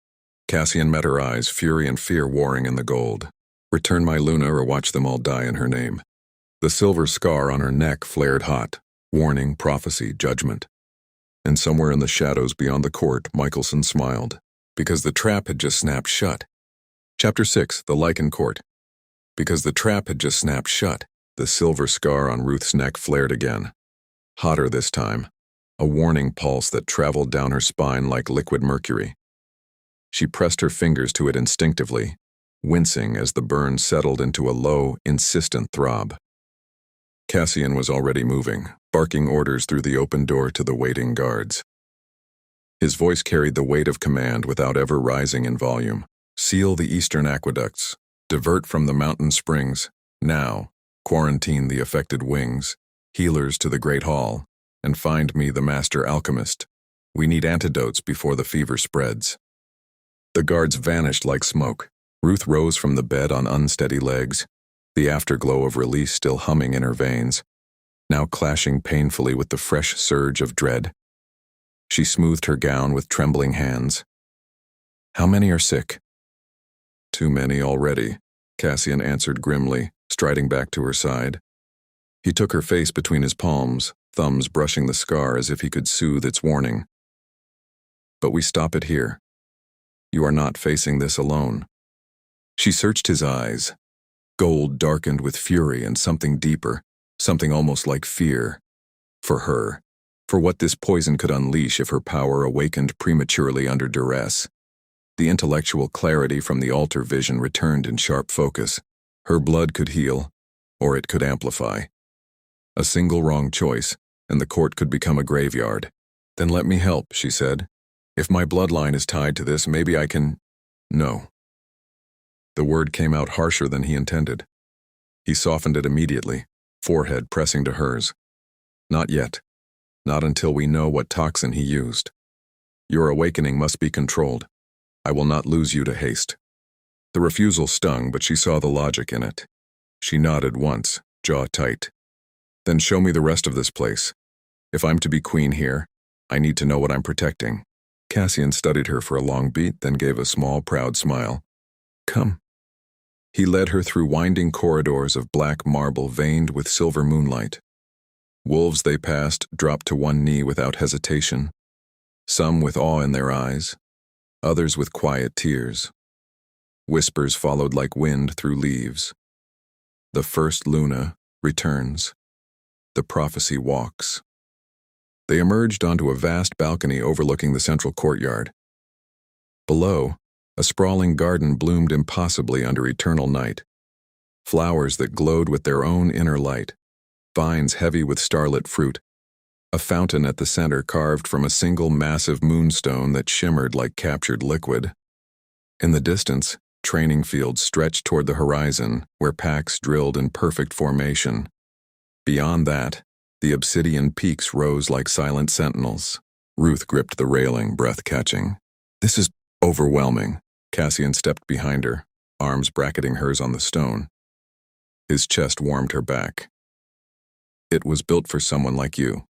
Cassian met her eyes, fury and fear warring in the gold. "Return my Luna or watch them all die in her name." The silver scar on her neck flared hot, warning, prophecy, judgment. And somewhere in the shadows beyond the court, Michelson smiled, because the trap had just snapped shut. Chapter 6, the Lykan Court. Because the trap had just snapped shut, the silver scar on Ruth's neck flared again. Hotter this time, a warning pulse that traveled down her spine like liquid mercury. She pressed her fingers to it instinctively, wincing as the burn settled into a low, insistent throb. Cassian was already moving, barking orders through the open door to the waiting guards. His voice carried the weight of command without ever rising in volume. "Seal the eastern aqueducts. Divert from the mountain springs. Now. Quarantine the affected wings. Healers to the great hall. And find me the master alchemist. We need antidotes before the fever spreads." The guards vanished like smoke. Ruth rose from the bed on unsteady legs, the afterglow of release still humming in her veins, now clashing painfully with the fresh surge of dread. She smoothed her gown with trembling hands. "How many are sick?" "Too many already," Cassian answered grimly, striding back to her side. He took her face between his palms, thumbs brushing the scar as if he could soothe its warning. But we stop it here. You are not facing this alone. She searched his eyes, gold darkened with fury and something deeper, something almost like fear. For her, for what this poison could unleash if her power awakened prematurely under duress. The intellectual clarity from the altar vision returned in sharp focus. Her blood could heal, or it could amplify. A single wrong choice, and the court could become a graveyard. Then let me help, she said. If my bloodline is tied to this, maybe I can… No. The word came out harsher than he intended. He softened it immediately, forehead pressing to hers. Not yet. Not until we know what toxin he used. Your awakening must be controlled. I will not lose you to haste. The refusal stung, but she saw the logic in it. She nodded once, jaw tight. Then show me the rest of this place. If I'm to be queen here, I need to know what I'm protecting. Cassian studied her for a long beat, then gave a small, proud smile. Come. He led her through winding corridors of black marble veined with silver moonlight. Wolves they passed dropped to one knee without hesitation, some with awe in their eyes, others with quiet tears. Whispers followed like wind through leaves. The first Luna returns. The prophecy walks. They emerged onto a vast balcony overlooking the central courtyard. Below, a sprawling garden bloomed impossibly under eternal night. Flowers that glowed with their own inner light, vines heavy with starlit fruit, a fountain at the center carved from a single massive moonstone that shimmered like captured liquid. In the distance, training fields stretched toward the horizon, where packs drilled in perfect formation. Beyond that, the obsidian peaks rose like silent sentinels. Ruth gripped the railing, breath catching. This is overwhelming. Cassian stepped behind her, arms bracketing hers on the stone. His chest warmed her back. It was built for someone like you,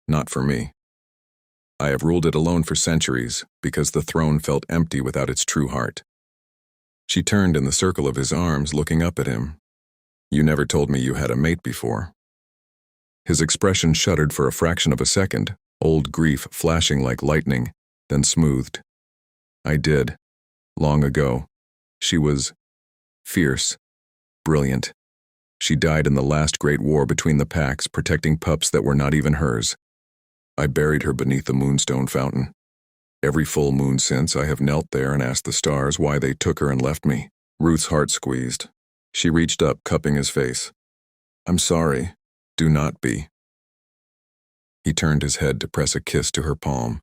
not for me. I have ruled it alone for centuries because the throne felt empty without its true heart. She turned in the circle of his arms, looking up at him. You never told me you had a mate before. His expression shuddered for a fraction of a second, old grief flashing like lightning, then smoothed. I did. Long ago. She was fierce, brilliant. She died in the last great war between the packs, protecting pups that were not even hers. I buried her beneath the moonstone fountain. Every full moon since, I have knelt there and asked the stars why they took her and left me. Ruth's heart squeezed. She reached up, cupping his face. I'm sorry. Do not be. He turned his head to press a kiss to her palm.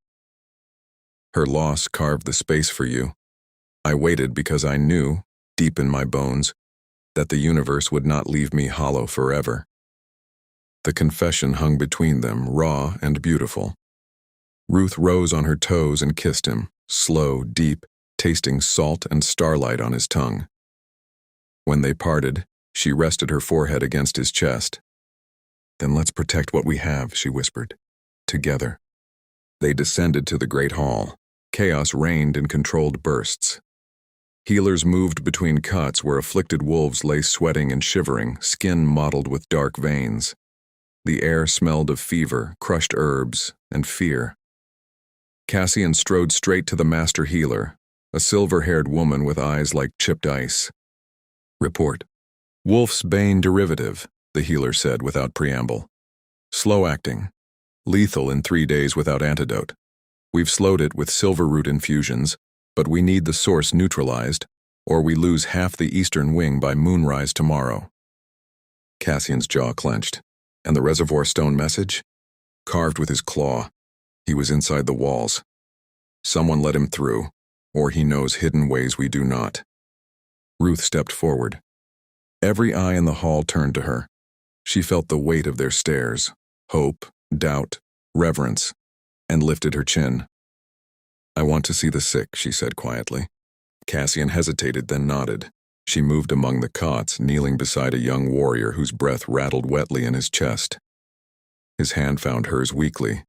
Her loss carved the space for you. I waited because I knew, deep in my bones, that the universe would not leave me hollow forever. The confession hung between them, raw and beautiful. Ruth rose on her toes and kissed him, slow, deep, tasting salt and starlight on his tongue. When they parted, she rested her forehead against his chest. Then let's protect what we have, she whispered. Together. They descended to the great hall. Chaos reigned in controlled bursts. Healers moved between cots where afflicted wolves lay sweating and shivering, skin mottled with dark veins. The air smelled of fever, crushed herbs, and fear. Cassian strode straight to the master healer, a silver-haired woman with eyes like chipped ice. Report. Wolf's Bane derivative, the healer said without preamble. Slow-acting. Lethal in 3 days without antidote. We've slowed it with silver root infusions, but we need the source neutralized, or we lose half the eastern wing by moonrise tomorrow. Cassian's jaw clenched. And the reservoir stone message? Carved with his claw. He was inside the walls. Someone let him through, or he knows hidden ways we do not. Ruth stepped forward. Every eye in the hall turned to her. She felt the weight of their stares, hope, doubt, reverence, and lifted her chin. I want to see the sick, she said quietly. Cassian hesitated, then nodded. She moved among the cots, kneeling beside a young warrior whose breath rattled wetly in his chest. His hand found hers weakly.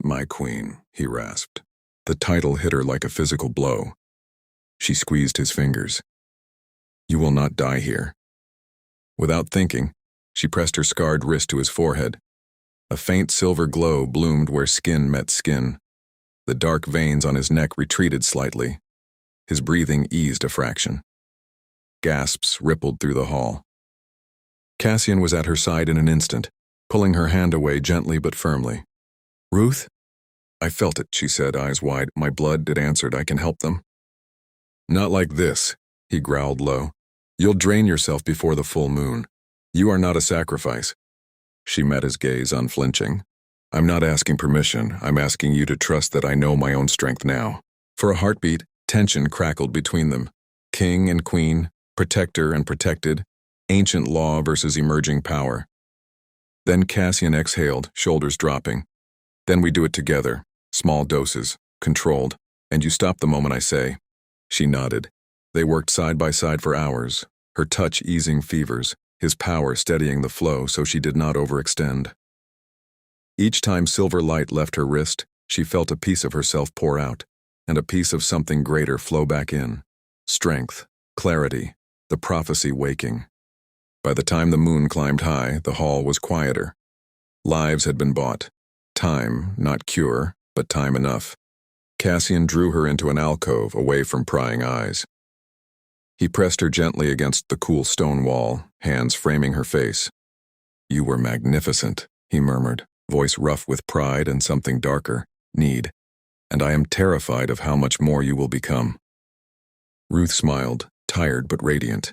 My queen, he rasped. The title hit her like a physical blow. She squeezed his fingers. You will not die here. Without thinking, She pressed her scarred wrist to his forehead. A faint silver glow bloomed where skin met skin. The dark veins on his neck retreated slightly. His breathing eased a fraction. Gasps rippled through the hall. Cassian was at her side in an instant, pulling her hand away gently but firmly. "Ruth?" "I felt it," she said, eyes wide. "My blood," it answered. "I can help them." "Not like this," he growled low. "You'll drain yourself before the full moon. You are not a sacrifice." She met his gaze unflinching. "I'm not asking permission. I'm asking you to trust that I know my own strength now." For a heartbeat, tension crackled between them. King and queen, protector and protected, ancient law versus emerging power. Then Cassian exhaled, shoulders dropping. "Then we do it together, small doses, controlled, and you stop the moment I say." She nodded. They worked side by side for hours, her touch easing fevers, his power steadying the flow so she did not overextend. Each time silver light left her wrist, she felt a piece of herself pour out, and a piece of something greater flow back in. Strength, clarity, the prophecy waking. By the time the moon climbed high, the hall was quieter. Lives had been bought. Time, not cure, but time enough. Cassian drew her into an alcove away from prying eyes. He pressed her gently against the cool stone wall, hands framing her face. "You were magnificent," he murmured, voice rough with pride and something darker, need. "And I am terrified of how much more you will become." Ruth smiled, tired but radiant.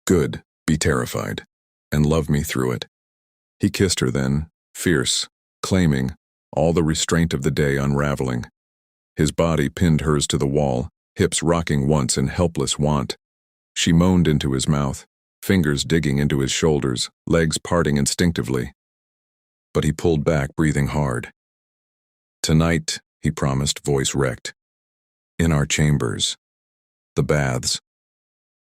"Good, be terrified, and love me through it." He kissed her then, fierce, claiming, all the restraint of the day unraveling. His body pinned hers to the wall, hips rocking once in helpless want. She moaned into his mouth, fingers digging into his shoulders, legs parting instinctively. But he pulled back, breathing hard. "Tonight," he promised, voice wrecked. "In our chambers. The baths.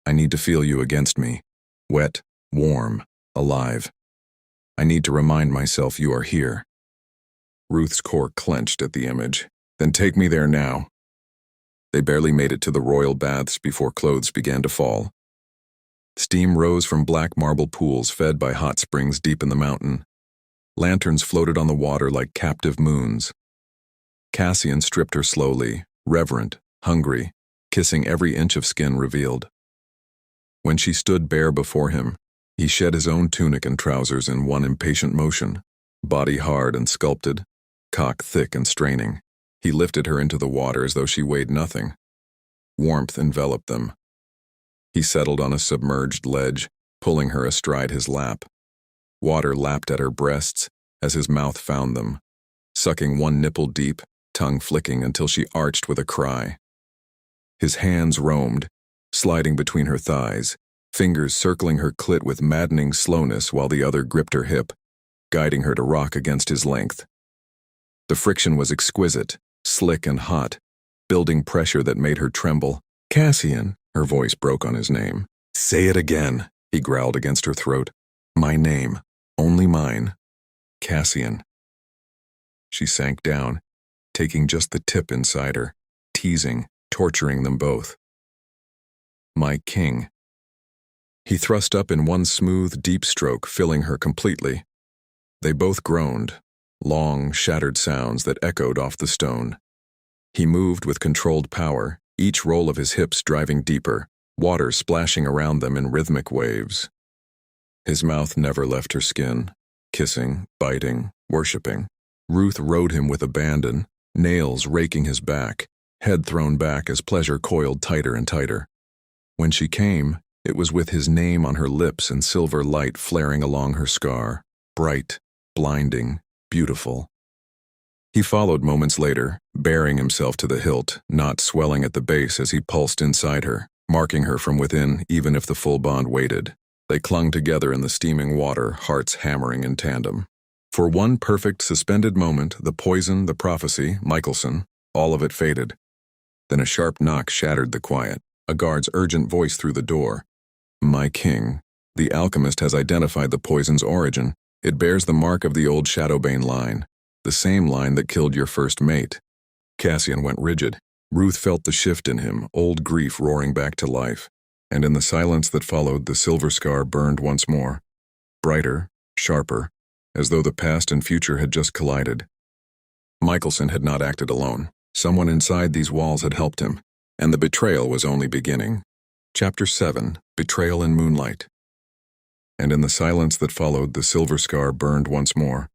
I need to feel you against me. Wet, warm, alive. I need to remind myself you are here." Ruth's core clenched at the image. "Then take me there now." They barely made it to the royal baths before clothes began to fall. Steam rose from black marble pools fed by hot springs deep in the mountain. Lanterns floated on the water like captive moons. Cassian stripped her slowly, reverent, hungry, kissing every inch of skin revealed. When she stood bare before him, he shed his own tunic and trousers in one impatient motion, body hard and sculpted, cock thick and straining. He lifted her into the water as though she weighed nothing. Warmth enveloped them. He settled on a submerged ledge, pulling her astride his lap. Water lapped at her breasts as his mouth found them, sucking one nipple deep, tongue flicking until she arched with a cry. His hands roamed, sliding between her thighs, fingers circling her clit with maddening slowness while the other gripped her hip, guiding her to rock against his length. The friction was exquisite, slick and hot, building pressure that made her tremble. "Cassian," her voice broke on his name. "Say it again," he growled against her throat. "My name, only mine. Cassian." She sank down, taking just the tip inside her, teasing, torturing them both. "My king." He thrust up in one smooth, deep stroke, filling her completely. They both groaned, long, shattered sounds that echoed off the stone. He moved with controlled power, each roll of his hips driving deeper, water splashing around them in rhythmic waves. His mouth never left her skin, kissing, biting, worshipping. Ruth rode him with abandon, nails raking his back, head thrown back as pleasure coiled tighter and tighter. When she came, it was with his name on her lips and silver light flaring along her scar, bright, blinding, beautiful. He followed moments later, baring himself to the hilt, not swelling at the base as he pulsed inside her, marking her from within even if the full bond waited. They clung together in the steaming water, hearts hammering in tandem. For one perfect, suspended moment, the poison, the prophecy, Michelson, all of it faded. Then a sharp knock shattered the quiet, a guard's urgent voice through the door. "My king, the alchemist has identified the poison's origin. It bears the mark of the old Shadowbane line, the same line that killed your first mate." Cassian went rigid. Ruth felt the shift in him, old grief roaring back to life, and in the silence that followed, the silver scar burned once more. brighter, sharper, as though the past and future had just collided. Michelson had not acted alone. Someone inside these walls had helped him, and the betrayal was only beginning. Chapter 7, Betrayal in Moonlight. And in the silence that followed, the silver scar burned once more,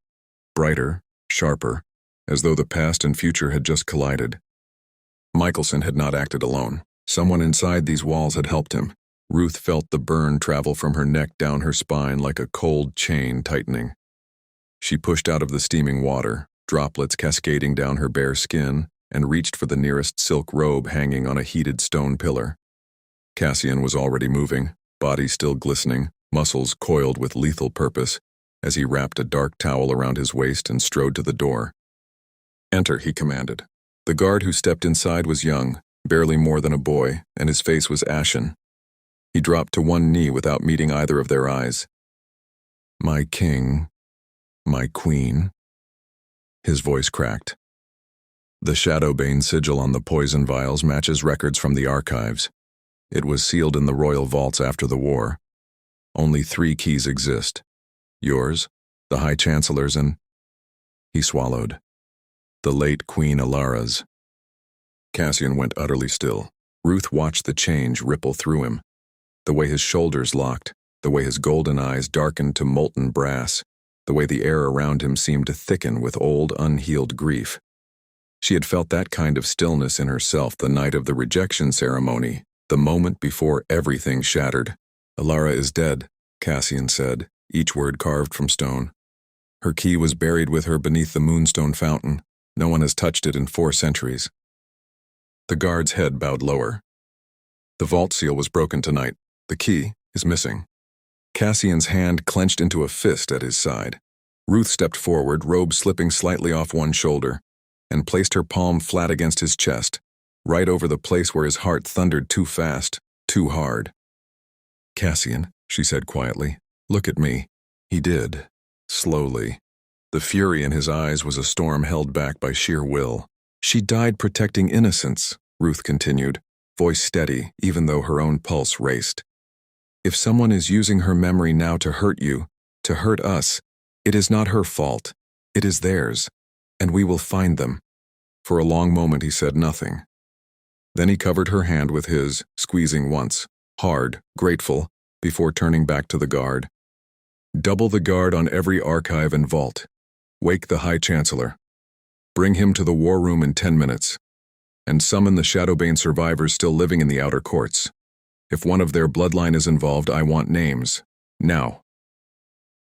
brighter, sharper, as though the past and future had just collided. Michelson had not acted alone. Someone inside these walls had helped him. Ruth felt the burn travel from her neck down her spine like a cold chain tightening. She pushed out of the steaming water, droplets cascading down her bare skin, and reached for the nearest silk robe hanging on a heated stone pillar. Cassian was already moving, body still glistening, muscles coiled with lethal purpose, as he wrapped a dark towel around his waist and strode to the door. "Enter," he commanded. The guard who stepped inside was young, barely more than a boy, and his face was ashen. He dropped to one knee without meeting either of their eyes. "My king, my queen," his voice cracked. The Shadowbane sigil on the poison vials matches records from the archives. It was sealed in the royal vaults after the war. Only 3 keys exist. Yours, the High Chancellor's, and... He swallowed. The late Queen Alara's. Cassian went utterly still. Ruth watched the change ripple through him. The way his shoulders locked, the way his golden eyes darkened to molten brass, the way the air around him seemed to thicken with old, unhealed grief. She had felt that kind of stillness in herself the night of the rejection ceremony, the moment before everything shattered. "Alara is dead," Cassian said, each word carved from stone. "Her key was buried with her beneath the moonstone fountain. No one has touched it in 4 centuries. The guard's head bowed lower. "The vault seal was broken tonight. The key is missing." Cassian's hand clenched into a fist at his side. Ruth stepped forward, robe slipping slightly off one shoulder, and placed her palm flat against his chest, right over the place where his heart thundered too fast, too hard. "Cassian," she said quietly, "look at me." He did, slowly. The fury in his eyes was a storm held back by sheer will. "She died protecting innocence," Ruth continued, voice steady even though her own pulse raced. "If someone is using her memory now to hurt you, to hurt us, it is not her fault. It is theirs, and we will find them." For a long moment he said nothing. Then he covered her hand with his, squeezing once, hard, grateful, before turning back to the guard. "Double the guard on every archive and vault. Wake the High Chancellor. Bring him to the war room in 10 minutes. And summon the Shadowbane survivors still living in the outer courts. If one of their bloodline is involved, I want names. Now."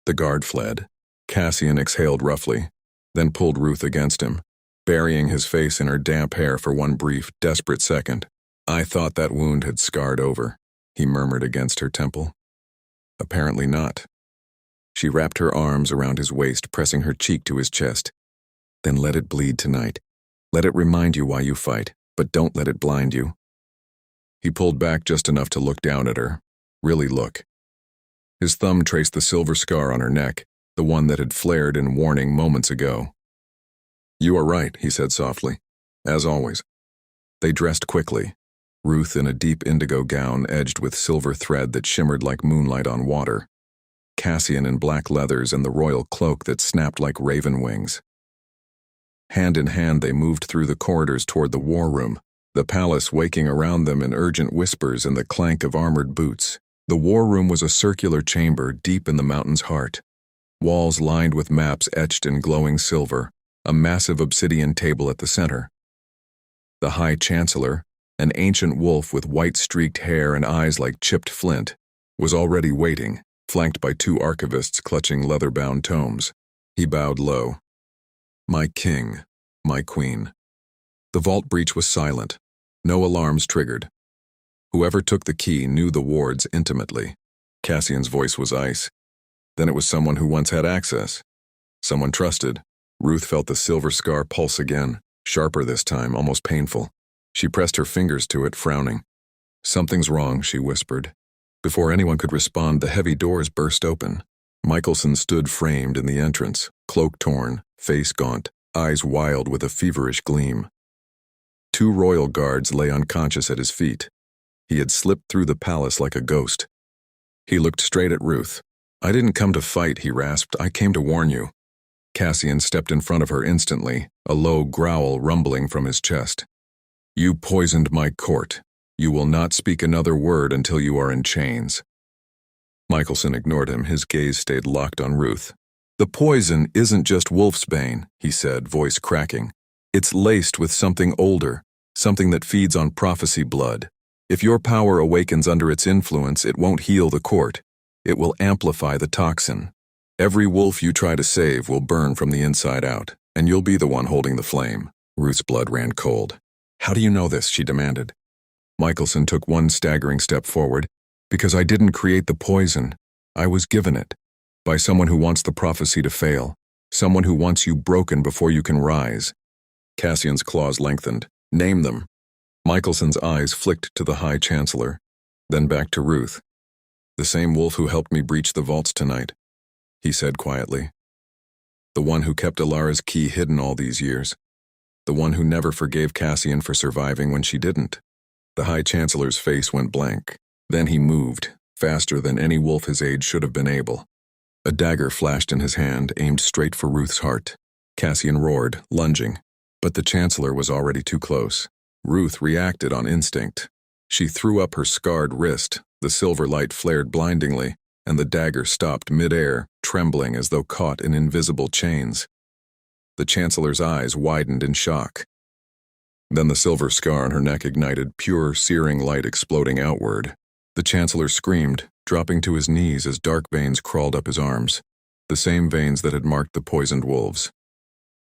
The guard fled. Cassian exhaled roughly, then pulled Ruth against him, burying his face in her damp hair for one brief, desperate second. "I thought that wound had scarred over," he murmured against her temple. "Apparently not." She wrapped her arms around his waist, pressing her cheek to his chest. "Then let it bleed tonight. Let it remind you why you fight, but don't let it blind you." He pulled back just enough to look down at her. Really look. His thumb traced the silver scar on her neck, the one that had flared in warning moments ago. "You are right," he said softly. "As always." They dressed quickly. Ruth in a deep indigo gown edged with silver thread that shimmered like moonlight on water. Cassian in black leathers and the royal cloak that snapped like raven wings. Hand in hand they moved through the corridors toward the war room, the palace waking around them in urgent whispers and the clank of armored boots. The war room was a circular chamber deep in the mountain's heart. Walls lined with maps etched in glowing silver, a massive obsidian table at the center. The High Chancellor, an ancient wolf with white-streaked hair and eyes like chipped flint, was already waiting, flanked by 2 archivists clutching leather-bound tomes. He bowed low. "My king, my queen." The vault breach was silent. No alarms triggered. Whoever took the key knew the wards intimately. Cassian's voice was ice. Then it was someone who once had access. Someone trusted. Ruth felt the silver scar pulse again, sharper this time, almost painful. She pressed her fingers to it, frowning. "Something's wrong," she whispered. Before anyone could respond, the heavy doors burst open. Michelson stood framed in the entrance, cloak torn, face gaunt, eyes wild with a feverish gleam. 2 royal guards lay unconscious at his feet. He had slipped through the palace like a ghost. He looked straight at Ruth, I didn't come to fight, he rasped. I came to warn you. Cassian stepped in front of her instantly, a low growl rumbling from his chest. You poisoned my court. You will not speak another word until you are in chains. Michelson ignored him, his gaze stayed locked on Ruth. The poison isn't just wolfsbane, he said, voice cracking. It's laced with something older, something that feeds on prophecy blood. If your power awakens under its influence, it won't heal the court. It will amplify the toxin. Every wolf you try to save will burn from the inside out, and you'll be the one holding the flame. Ruth's blood ran cold. How do you know this? She demanded. Michelson took one staggering step forward. Because I didn't create the poison. I was given it. By someone who wants the prophecy to fail. Someone who wants you broken before you can rise. Cassian's claws lengthened. Name them. Michelson's eyes flicked to the High Chancellor, then back to Ruth. The same wolf who helped me breach the vaults tonight, he said quietly. The one who kept Alara's key hidden all these years. The one who never forgave Cassian for surviving when she didn't. The High Chancellor's face went blank. Then he moved, faster than any wolf his age should have been able. A dagger flashed in his hand, aimed straight for Ruth's heart. Cassian roared, lunging, but the Chancellor was already too close. Ruth reacted on instinct. She threw up her scarred wrist, the silver light flared blindingly, and the dagger stopped mid-air, trembling as though caught in invisible chains. The Chancellor's eyes widened in shock. Then the silver scar on her neck ignited, pure, searing light exploding outward. The Chancellor screamed, dropping to his knees as dark veins crawled up his arms, the same veins that had marked the poisoned wolves.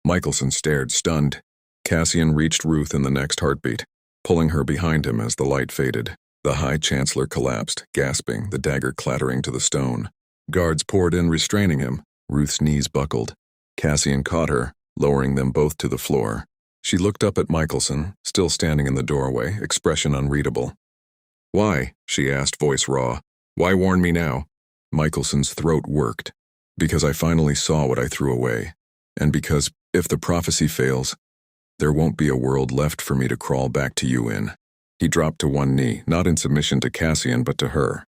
Michelson stared, stunned. Cassian reached Ruth in the next heartbeat, pulling her behind him as the light faded. The High Chancellor collapsed, gasping, the dagger clattering to the stone. Guards poured in, restraining him. Ruth's knees buckled. Cassian caught her, lowering them both to the floor. She looked up at Michelson, still standing in the doorway, expression unreadable. Why? She asked, voice raw. Why warn me now? Michelson's throat worked. Because I finally saw what I threw away. And because, if the prophecy fails, there won't be a world left for me to crawl back to you in. He dropped to one knee, not in submission to Cassian, but to her.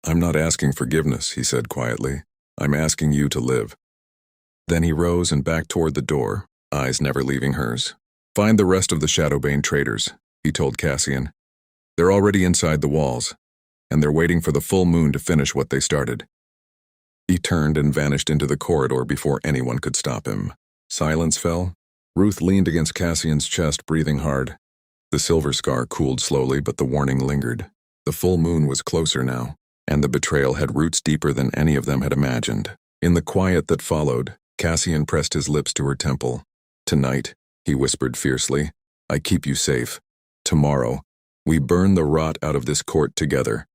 I'm not asking forgiveness, he said quietly. I'm asking you to live. Then he rose and backed toward the door, eyes never leaving hers. Find the rest of the Shadowbane traitors, he told Cassian. They're already inside the walls, and they're waiting for the full moon to finish what they started. He turned and vanished into the corridor before anyone could stop him. Silence fell. Ruth leaned against Cassian's chest, breathing hard. The silver scar cooled slowly, but the warning lingered. The full moon was closer now, and the betrayal had roots deeper than any of them had imagined. In the quiet that followed, Cassian pressed his lips to her temple. Tonight, he whispered fiercely, I keep you safe. Tomorrow, we burn the rot out of this court together.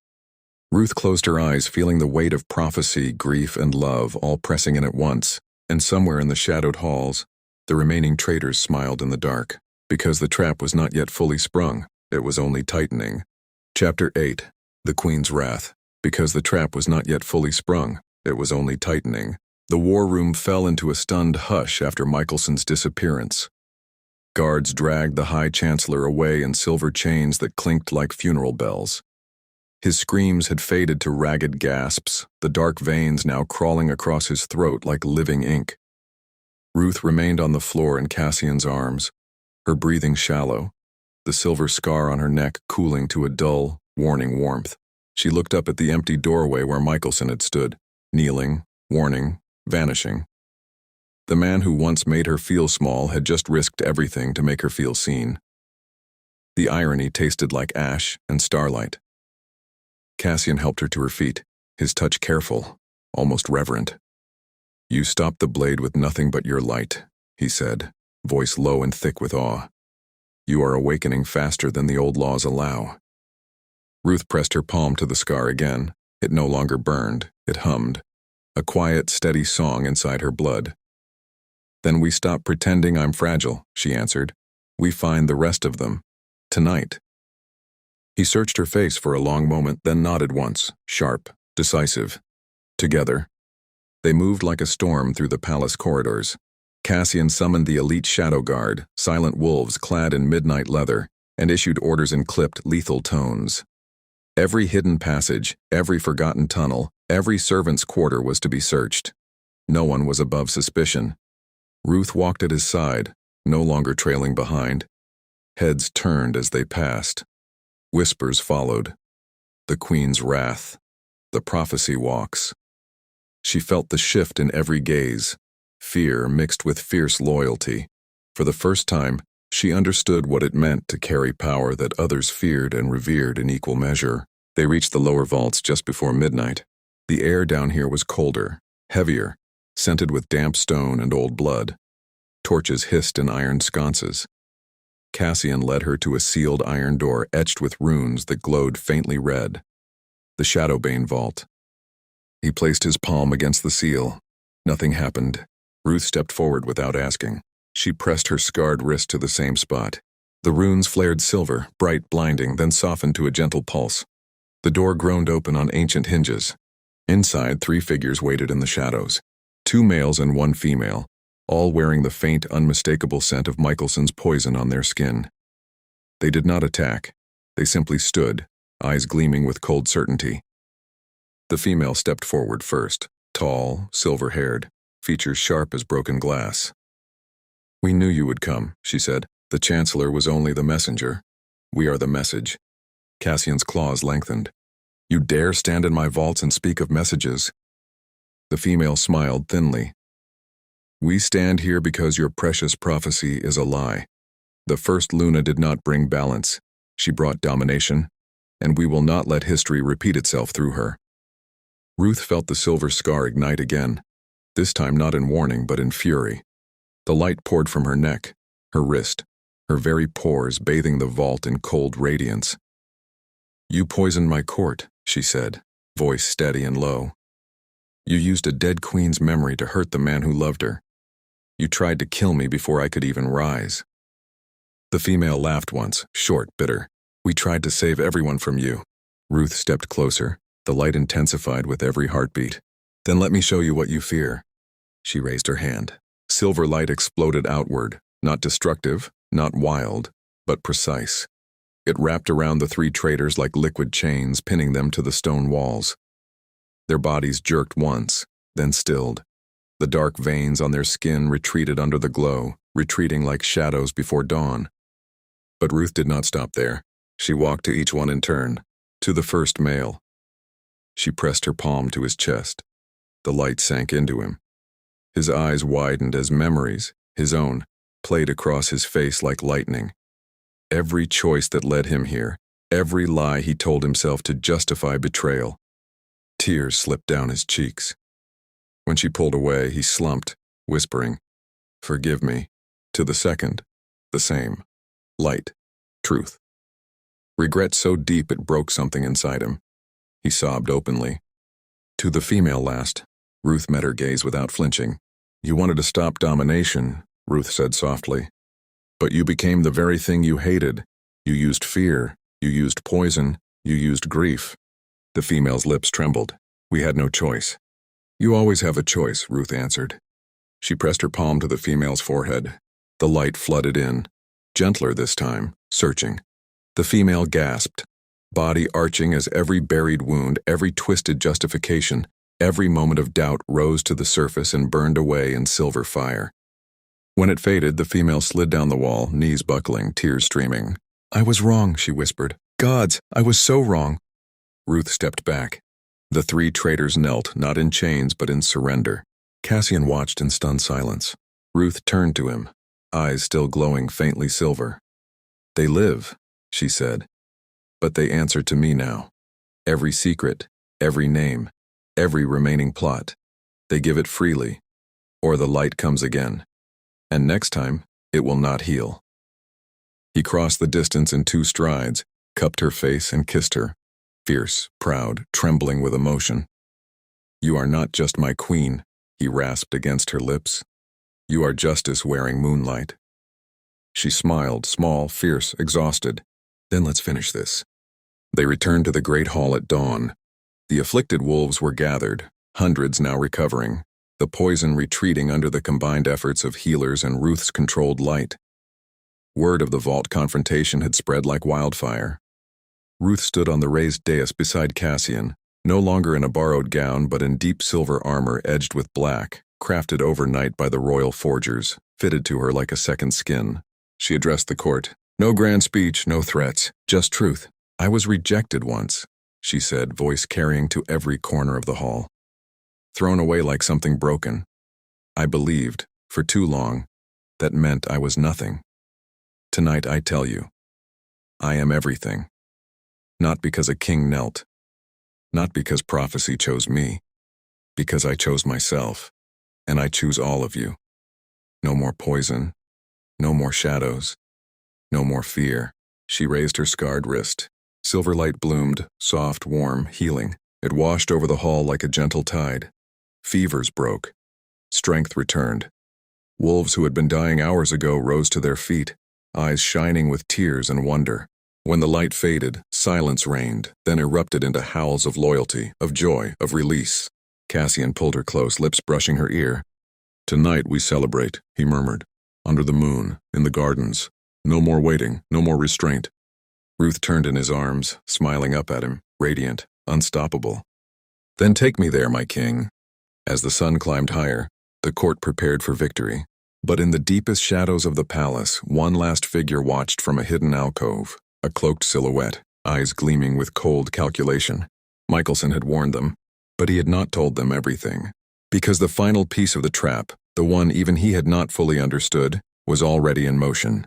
Ruth closed her eyes, feeling the weight of prophecy, grief, and love all pressing in at once, and somewhere in the shadowed halls, the remaining traitors smiled in the dark. Because the trap was not yet fully sprung, it was only tightening. Chapter 8. The Queen's Wrath. Because the trap was not yet fully sprung, it was only tightening. The war room fell into a stunned hush after Michelson's disappearance. Guards dragged the High Chancellor away in silver chains that clinked like funeral bells. His screams had faded to ragged gasps, the dark veins now crawling across his throat like living ink. Ruth remained on the floor in Cassian's arms, her breathing shallow, the silver scar on her neck cooling to a dull, warning warmth. She looked up at the empty doorway where Michelson had stood, kneeling, warning, vanishing. The man who once made her feel small had just risked everything to make her feel seen. The irony tasted like ash and starlight. Cassian helped her to her feet, his touch careful, almost reverent. You stopped the blade with nothing but your light, he said, voice low and thick with awe. You are awakening faster than the old laws allow. Ruth pressed her palm to the scar again. It no longer burned, it hummed. A quiet, steady song inside her blood. Then we stop pretending I'm fragile, she answered. We find the rest of them. Tonight. He searched her face for a long moment, then nodded once, sharp, decisive. Together. They moved like a storm through the palace corridors. Cassian summoned the elite shadow guard, silent wolves clad in midnight leather, and issued orders in clipped, lethal tones. Every hidden passage, every forgotten tunnel, every servant's quarter was to be searched. No one was above suspicion. Ruth walked at his side, no longer trailing behind. Heads turned as they passed. Whispers followed. The Queen's wrath. The prophecy walks. She felt the shift in every gaze, fear mixed with fierce loyalty. For the first time, she understood what it meant to carry power that others feared and revered in equal measure. They reached the lower vaults just before midnight. The air down here was colder, heavier, scented with damp stone and old blood. Torches hissed in iron sconces. Cassian led her to a sealed iron door etched with runes that glowed faintly red. The Shadowbane Vault. He placed his palm against the seal. Nothing happened. Ruth stepped forward without asking. She pressed her scarred wrist to the same spot. The runes flared silver, bright, blinding, then softened to a gentle pulse. The door groaned open on ancient hinges. Inside, 3 figures waited in the shadows. 2 males and 1 female, all wearing the faint, unmistakable scent of Michelson's poison on their skin. They did not attack. They simply stood, eyes gleaming with cold certainty. The female stepped forward first, tall, silver-haired, features sharp as broken glass. "We knew you would come," she said. "The Chancellor was only the messenger. We are the message." Cassian's claws lengthened. "You dare stand in my vaults and speak of messages?" The female smiled thinly. "We stand here because your precious prophecy is a lie. The first Luna did not bring balance. She brought domination, and we will not let history repeat itself through her." Ruth felt the silver scar ignite again, this time not in warning but in fury. The light poured from her neck, her wrist, her very pores bathing the vault in cold radiance. "You poisoned my court," she said, voice steady and low. "You used a dead queen's memory to hurt the man who loved her. You tried to kill me before I could even rise." The female laughed once, short, bitter. "We tried to save everyone from you." Ruth stepped closer, the light intensified with every heartbeat. "Then let me show you what you fear." She raised her hand. Silver light exploded outward, not destructive, not wild, but precise. It wrapped around the 3 traitors like liquid chains, pinning them to the stone walls. Their bodies jerked once, then stilled. The dark veins on their skin retreated under the glow, retreating like shadows before dawn. But Ruth did not stop there. She walked to each one in turn, to the first male. She pressed her palm to his chest. The light sank into him. His eyes widened as memories, his own, played across his face like lightning. Every choice that led him here, every lie he told himself to justify betrayal. Tears slipped down his cheeks. When she pulled away, he slumped, whispering, "Forgive me." To the second, the same. Light. Truth. Regret so deep it broke something inside him. He sobbed openly. To the female last, Ruth met her gaze without flinching. "You wanted to stop domination," Ruth said softly. "But you became the very thing you hated. You used fear, you used poison, you used grief." The female's lips trembled. "We had no choice." "You always have a choice," Ruth answered. She pressed her palm to the female's forehead. The light flooded in, gentler this time, searching. The female gasped, body arching as every buried wound, every twisted justification, every moment of doubt rose to the surface and burned away in silver fire. When it faded, the female slid down the wall, knees buckling, tears streaming. "I was wrong," she whispered. "Gods, I was so wrong." Ruth stepped back. The 3 traitors knelt, not in chains but in surrender. Cassian watched in stunned silence. Ruth turned to him, eyes still glowing faintly silver. "They live," she said. "But they answer to me now. Every secret, every name, every remaining plot. They give it freely, or the light comes again. And next time, it will not heal." He crossed the distance in 2 strides, cupped her face and kissed her, fierce, proud, trembling with emotion. "You are not just my queen," he rasped against her lips. "You are justice wearing moonlight." She smiled, small, fierce, exhausted. "Then let's finish this." They returned to the great hall at dawn. The afflicted wolves were gathered, hundreds now recovering, the poison retreating under the combined efforts of healers and Ruth's controlled light. Word of the vault confrontation had spread like wildfire. Ruth stood on the raised dais beside Cassian, no longer in a borrowed gown but in deep silver armor edged with black, crafted overnight by the royal forgers, fitted to her like a second skin. She addressed the court. No grand speech, no threats, just truth. I was rejected once, she said, voice carrying to every corner of the hall. Thrown away like something broken. I believed, for too long, that meant I was nothing. Tonight I tell you, I am everything. Not because a king knelt. Not because prophecy chose me. Because I chose myself. And I choose all of you. No more poison. No more shadows. No more fear. She raised her scarred wrist. Silver light bloomed, soft, warm, healing. It washed over the hall like a gentle tide. Fevers broke. Strength returned. Wolves who had been dying hours ago rose to their feet, eyes shining with tears and wonder. When the light faded, silence reigned, then erupted into howls of loyalty, of joy, of release. Cassian pulled her close, lips brushing her ear. Tonight we celebrate, he murmured. Under the moon, in the gardens. No more waiting, no more restraint. Ruth turned in his arms, smiling up at him, radiant, unstoppable. Then take me there, my king. As the sun climbed higher, the court prepared for victory. But in the deepest shadows of the palace, one last figure watched from a hidden alcove, a cloaked silhouette, eyes gleaming with cold calculation. Michelson had warned them, but he had not told them everything. Because the final piece of the trap, the one even he had not fully understood, was already in motion.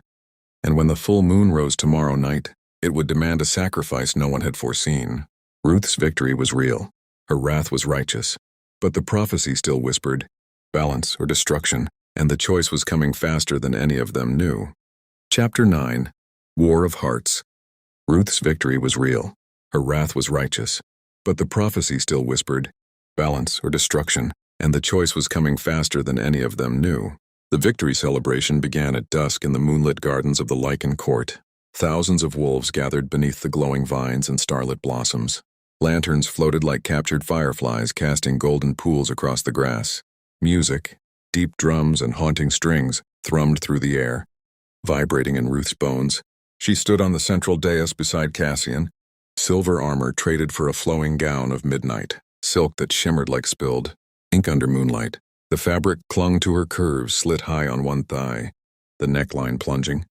And when the full moon rose tomorrow night, it would demand a sacrifice no one had foreseen. Ruth's victory was real. Her wrath was righteous. But the prophecy still whispered, balance or destruction, and the choice was coming faster than any of them knew. Chapter 9. War of Hearts. Ruth's victory was real. Her wrath was righteous. But the prophecy still whispered, balance or destruction, and the choice was coming faster than any of them knew. The victory celebration began at dusk in the moonlit gardens of the Lykan Court. Thousands of wolves gathered beneath the glowing vines and starlit blossoms. Lanterns floated like captured fireflies, casting golden pools across the grass. Music, deep drums and haunting strings, thrummed through the air. Vibrating in Ruth's bones, she stood on the central dais beside Cassian, silver armor traded for a flowing gown of midnight, silk that shimmered like spilled ink under moonlight. The fabric clung to her curves, slit high on one thigh, the neckline plunging,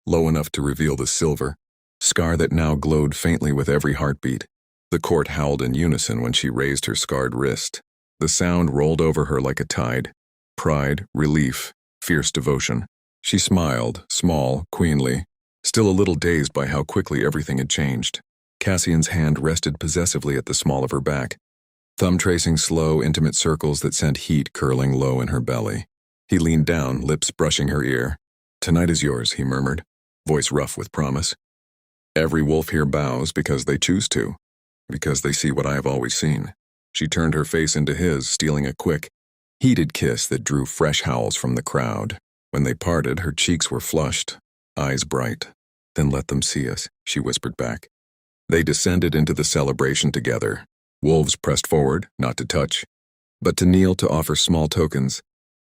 low enough to reveal the silver scar that now glowed faintly with every heartbeat. The court howled in unison when she raised her scarred wrist. The sound rolled over her like a tide. Pride, relief, fierce devotion. She smiled, small, queenly, still a little dazed by how quickly everything had changed. Cassian's hand rested possessively at the small of her back, thumb tracing slow, intimate circles that sent heat curling low in her belly. He leaned down, lips brushing her ear. Tonight is yours, he murmured, voice rough with promise. Every wolf here bows because they choose to. Because they see what I have always seen. She turned her face into his, stealing a quick, heated kiss that drew fresh howls from the crowd. When they parted, her cheeks were flushed, eyes bright. Then let them see us, she whispered back. They descended into the celebration together. Wolves pressed forward, not to touch, but to kneel to offer small tokens.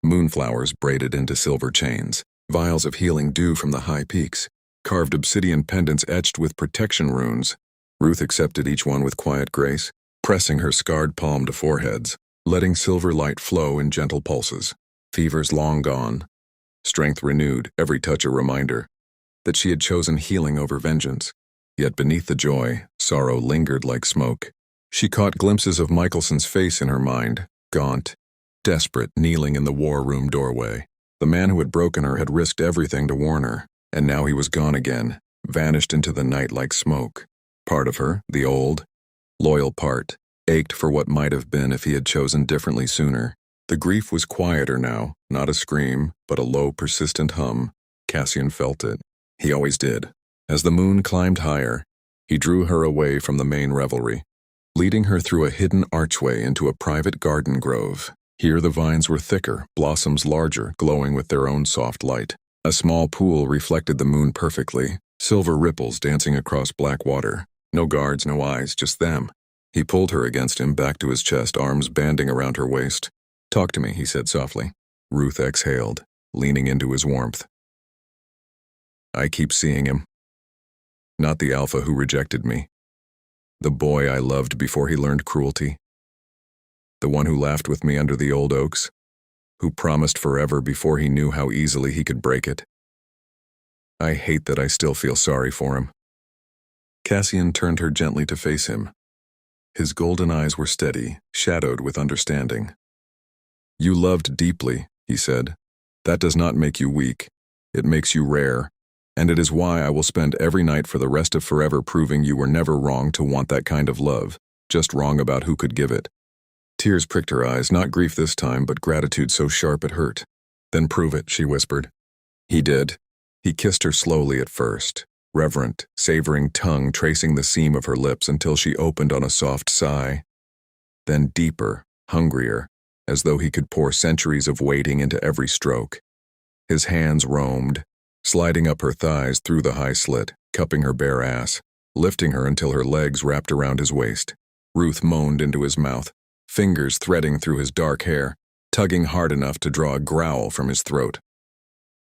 Moonflowers braided into silver chains, vials of healing dew from the high peaks, carved obsidian pendants etched with protection runes. Ruth accepted each one with quiet grace, pressing her scarred palm to foreheads, letting silver light flow in gentle pulses. Fevers long gone. Strength renewed, every touch a reminder that she had chosen healing over vengeance. Yet beneath the joy, sorrow lingered like smoke. She caught glimpses of Michelson's face in her mind, gaunt, desperate, kneeling in the war room doorway. The man who had broken her had risked everything to warn her, and now he was gone again, vanished into the night like smoke. Part of her, the old, loyal part, ached for what might have been if he had chosen differently sooner. The grief was quieter now, not a scream, but a low, persistent hum. Cassian felt it. He always did. As the moon climbed higher, he drew her away from the main revelry, leading her through a hidden archway into a private garden grove. Here the vines were thicker, blossoms larger, glowing with their own soft light. A small pool reflected the moon perfectly, silver ripples dancing across black water. No guards, no eyes, just them. He pulled her against him, back to his chest, arms banding around her waist. Talk to me, he said softly. Ruth exhaled, leaning into his warmth. I keep seeing him. not the alpha who rejected me. The boy I loved before he learned cruelty. The one who laughed with me under the old oaks, who promised forever before he knew how easily he could break it. I hate that I still feel sorry for him. Cassian turned her gently to face him. His golden eyes were steady, shadowed with understanding. You loved deeply, he said. That does not make you weak. It makes you rare, and it is why I will spend every night for the rest of forever proving you were never wrong to want that kind of love, just wrong about who could give it. Tears pricked her eyes, not grief this time, but gratitude so sharp it hurt. Then prove it, she whispered. He did. He kissed her slowly at first, reverent, savoring tongue tracing the seam of her lips until she opened on a soft sigh. Then deeper, hungrier, as though he could pour centuries of waiting into every stroke. His hands roamed, sliding up her thighs through the high slit, cupping her bare ass, lifting her until her legs wrapped around his waist. Ruth moaned into his mouth, fingers threading through his dark hair, tugging hard enough to draw a growl from his throat.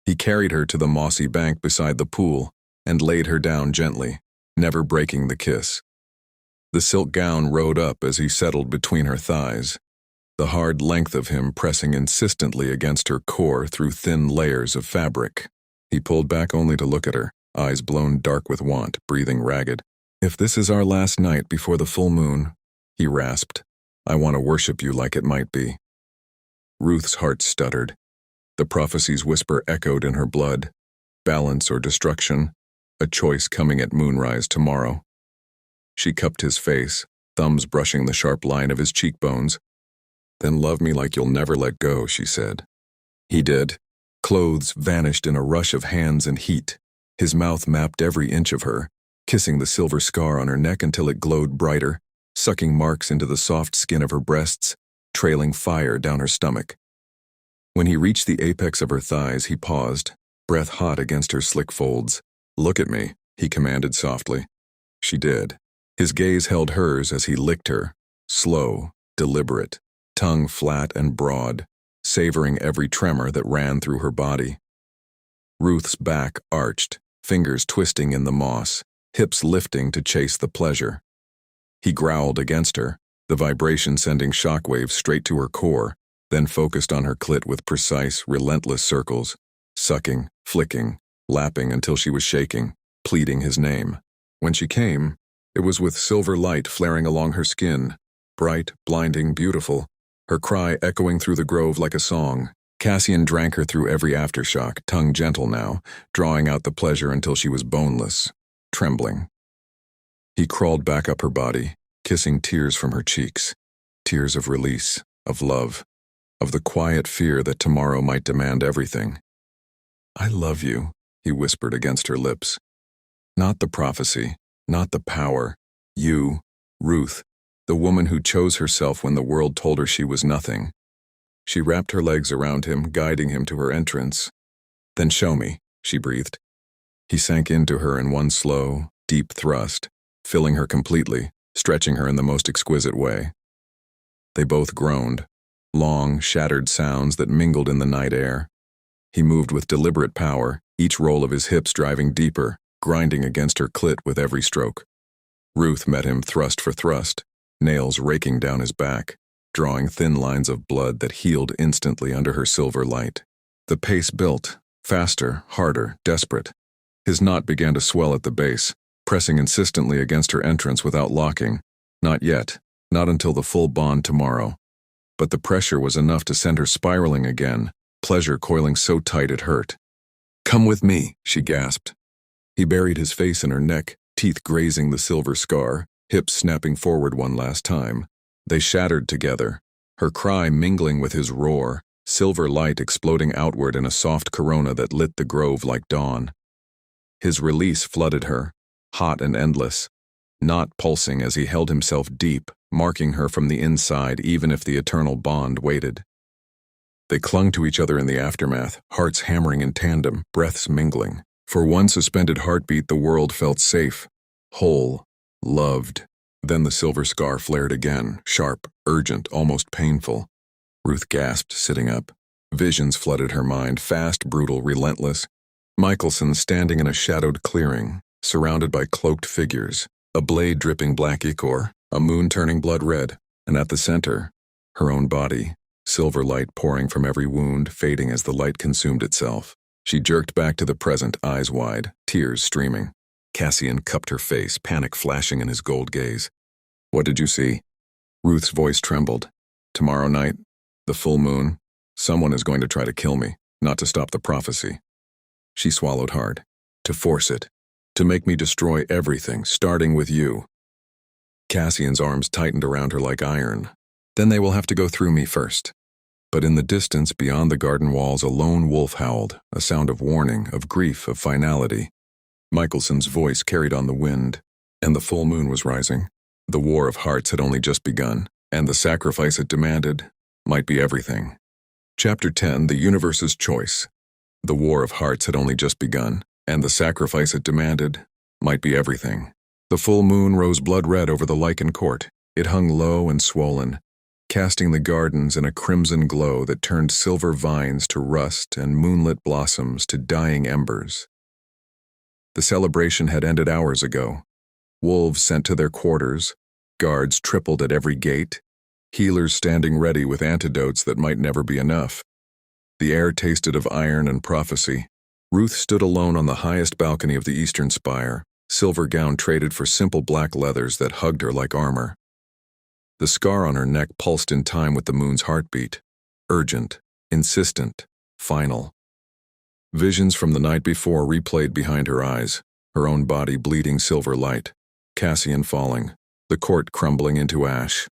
He carried her to the mossy bank beside the pool and laid her down gently, never breaking the kiss. The silk gown rode up as he settled between her thighs, the hard length of him pressing insistently against her core through thin layers of fabric. He pulled back only to look at her, eyes blown dark with want, breathing ragged. If this is our last night before the full moon, he rasped, I want to worship you like it might be. Ruth's heart stuttered. The prophecy's whisper echoed in her blood. Balance or destruction, a choice coming at moonrise tomorrow. She cupped his face, thumbs brushing the sharp line of his cheekbones. Then love me like you'll never let go, she said. He did. Clothes vanished in a rush of hands and heat. His mouth mapped every inch of her, kissing the silver scar on her neck until it glowed brighter, sucking marks into the soft skin of her breasts, trailing fire down her stomach. When he reached the apex of her thighs, he paused, breath hot against her slick folds. Look at me, he commanded softly. She did. His gaze held hers as he licked her, slow, deliberate, tongue flat and broad, savoring every tremor that ran through her body. Ruth's back arched, fingers twisting in the moss, hips lifting to chase the pleasure. He growled against her, the vibration sending shockwaves straight to her core, then focused on her clit with precise, relentless circles, sucking, flicking, lapping until she was shaking, pleading his name. When she came, it was with silver light flaring along her skin, bright, blinding, beautiful, her cry echoing through the grove like a song. Cassian drank her through every aftershock, tongue gentle now, drawing out the pleasure until she was boneless, trembling. He crawled back up her body, kissing tears from her cheeks, tears of release, of love, of the quiet fear that tomorrow might demand everything. I love you, he whispered against her lips. Not the prophecy, not the power. You, Ruth, the woman who chose herself when the world told her she was nothing. She wrapped her legs around him, guiding him to her entrance. Then show me, she breathed. He sank into her in one slow, deep thrust, filling her completely, stretching her in the most exquisite way. They both groaned, long, shattered sounds that mingled in the night air. He moved with deliberate power, each roll of his hips driving deeper, grinding against her clit with every stroke. Ruth met him thrust for thrust, nails raking down his back, drawing thin lines of blood that healed instantly under her silver light. The pace built, faster, harder, desperate. His knot began to swell at the base, pressing insistently against her entrance without locking. Not yet, not until the full bond tomorrow. But the pressure was enough to send her spiraling again, pleasure coiling so tight it hurt. Come with me, she gasped. He buried his face in her neck, teeth grazing the silver scar, hips snapping forward one last time. They shattered together, her cry mingling with his roar, silver light exploding outward in a soft corona that lit the grove like dawn. His release flooded her, hot and endless, not pulsing as he held himself deep, marking her from the inside even if the eternal bond waited. They clung to each other in the aftermath, hearts hammering in tandem, breaths mingling. For one suspended heartbeat, the world felt safe, whole, loved. Then the silver scar flared again, sharp, urgent, almost painful. Ruth gasped, sitting up. Visions flooded her mind, fast, brutal, relentless. Michelson standing in a shadowed clearing, surrounded by cloaked figures, a blade dripping black ichor, a moon turning blood red, and at the center, her own body, silver light pouring from every wound, fading as the light consumed itself. She jerked back to the present, eyes wide, tears streaming. Cassian cupped her face, panic flashing in his gold gaze. "What did you see?" Ruth's voice trembled. "Tomorrow night, the full moon, someone is going to try to kill me, not to stop the prophecy." She swallowed hard. "To force it. To make me destroy everything, starting with you." Cassian's arms tightened around her like iron. "Then they will have to go through me first." But in the distance, beyond the garden walls, a lone wolf howled, a sound of warning, of grief, of finality. Michelson's voice carried on the wind, and the full moon was rising. The war of hearts had only just begun, and the sacrifice it demanded might be everything. Chapter 10, The Universe's Choice. The war of hearts had only just begun, and the sacrifice it demanded might be everything. The full moon rose blood red over the Lykan Court. It hung low and swollen, casting the gardens in a crimson glow that turned silver vines to rust and moonlit blossoms to dying embers. The celebration had ended hours ago. Wolves sent to their quarters, guards tripled at every gate, healers standing ready with antidotes that might never be enough. The air tasted of iron and prophecy. Ruth stood alone on the highest balcony of the eastern spire, silver gown traded for simple black leathers that hugged her like armor. The scar on her neck pulsed in time with the moon's heartbeat, urgent, insistent, final. Visions from the night before replayed behind her eyes, her own body bleeding silver light, Cassian falling, the court crumbling into ash.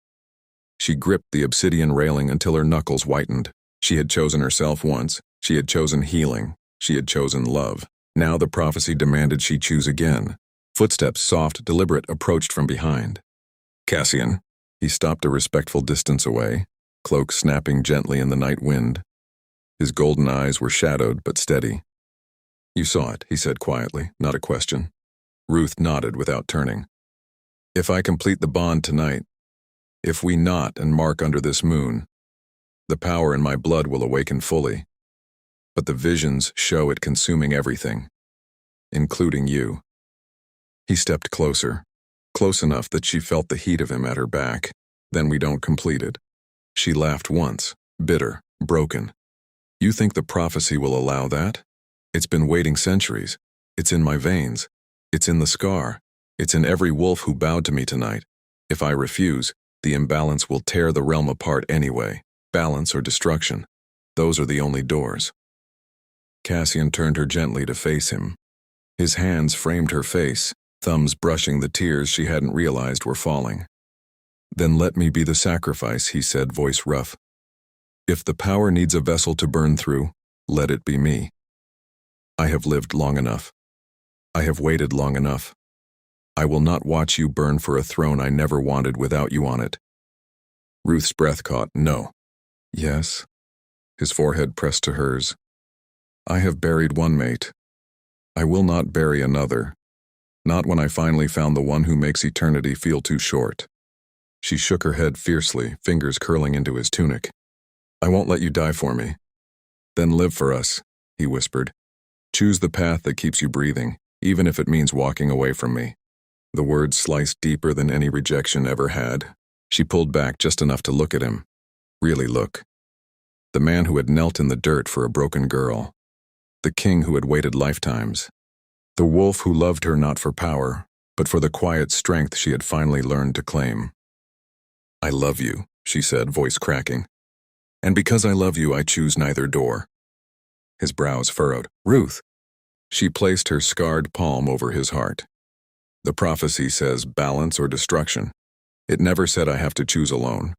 She gripped the obsidian railing until her knuckles whitened. She had chosen herself once, she had chosen healing, she had chosen love. Now the prophecy demanded she choose again. Footsteps, soft, deliberate, approached from behind. "Cassian." He stopped a respectful distance away, cloak snapping gently in the night wind. His golden eyes were shadowed but steady. "You saw it," he said quietly, not a question. Ruth nodded without turning. "If I complete the bond tonight, if we knot and mark under this moon, the power in my blood will awaken fully. But the visions show it consuming everything, including you." He stepped closer, close enough that she felt the heat of him at her back. "Then we don't complete it." She laughed once, bitter, broken. "You think the prophecy will allow that? It's been waiting centuries. It's in my veins. It's in the scar. It's in every wolf who bowed to me tonight. If I refuse, the imbalance will tear the realm apart anyway. Balance or destruction. Those are the only doors." Cassian turned her gently to face him. His hands framed her face, thumbs brushing the tears she hadn't realized were falling. "Then let me be the sacrifice," he said, voice rough. "If the power needs a vessel to burn through, let it be me. I have lived long enough. I have waited long enough. I will not watch you burn for a throne I never wanted without you on it." Ruth's breath caught. "No." "Yes." His forehead pressed to hers. "I have buried one mate. I will not bury another. Not when I finally found the one who makes eternity feel too short." She shook her head fiercely, fingers curling into his tunic. "I won't let you die for me." "Then live for us," he whispered. "Choose the path that keeps you breathing, even if it means walking away from me." The words sliced deeper than any rejection ever had. She pulled back just enough to look at him. Really look. The man who had knelt in the dirt for a broken girl. The king who had waited lifetimes. The wolf who loved her not for power, but for the quiet strength she had finally learned to claim. "I love you," she said, voice cracking. "And because I love you, I choose neither door." His brows furrowed. "Ruth!" She placed her scarred palm over his heart. "The prophecy says balance or destruction. It never said I have to choose alone."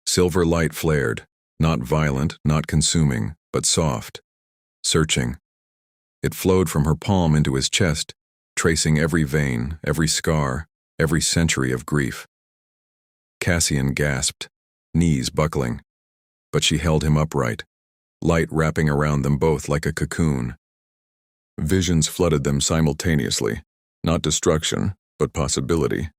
Silver light flared, not violent, not consuming, but soft, searching. It flowed from her palm into his chest, tracing every vein, every scar, every century of grief. Cassian gasped, knees buckling, but she held him upright, light wrapping around them both like a cocoon. Visions flooded them simultaneously, not destruction, but possibility.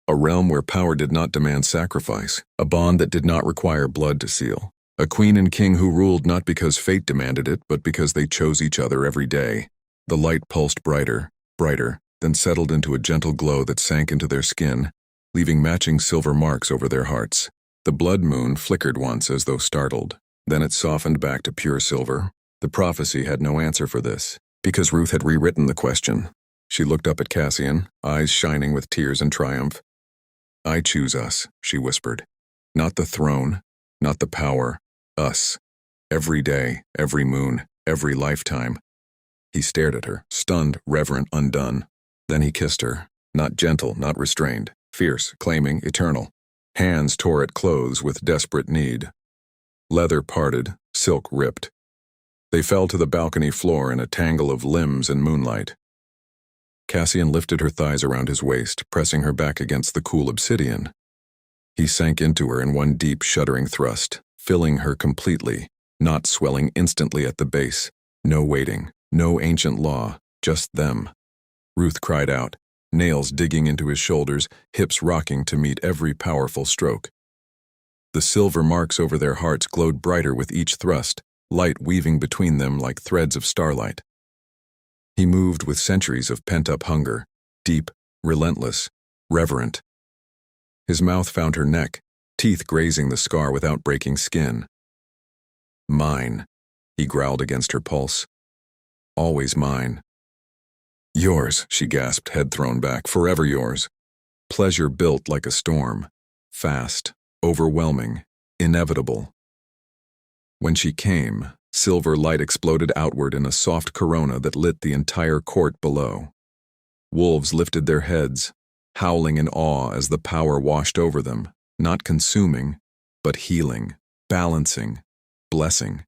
A realm where power did not demand sacrifice, a bond that did not require blood to seal. A queen and king who ruled not because fate demanded it, but because they chose each other every day. The light pulsed brighter, brighter, then settled into a gentle glow that sank into their skin, leaving matching silver marks over their hearts. The blood moon flickered once as though startled. Then it softened back to pure silver. The prophecy had no answer for this, because Ruth had rewritten the question. She looked up at Cassian, eyes shining with tears and triumph. "I choose us," she whispered. "Not the throne, not the power, us. Every day, every moon, every lifetime." He stared at her, stunned, reverent, undone. Then he kissed her, not gentle, not restrained, fierce, claiming, eternal. Hands tore at clothes with desperate need. Leather parted, silk ripped. They fell to the balcony floor in a tangle of limbs and moonlight. Cassian lifted her thighs around his waist, pressing her back against the cool obsidian. He sank into her in one deep, shuddering thrust, filling her completely, not swelling instantly at the base. No waiting, no ancient law, just them. Ruth cried out, nails digging into his shoulders, hips rocking to meet every powerful stroke. The silver marks over their hearts glowed brighter with each thrust, light weaving between them like threads of starlight. He moved with centuries of pent-up hunger, deep, relentless, reverent. His mouth found her neck, teeth grazing the scar without breaking skin. "Mine," he growled against her pulse. "Always mine." "Yours," she gasped, head thrown back, "forever yours." Pleasure built like a storm, fast, overwhelming, inevitable. When she came, silver light exploded outward in a soft corona that lit the entire court below. Wolves lifted their heads, howling in awe as the power washed over them, not consuming, but healing, balancing, blessing.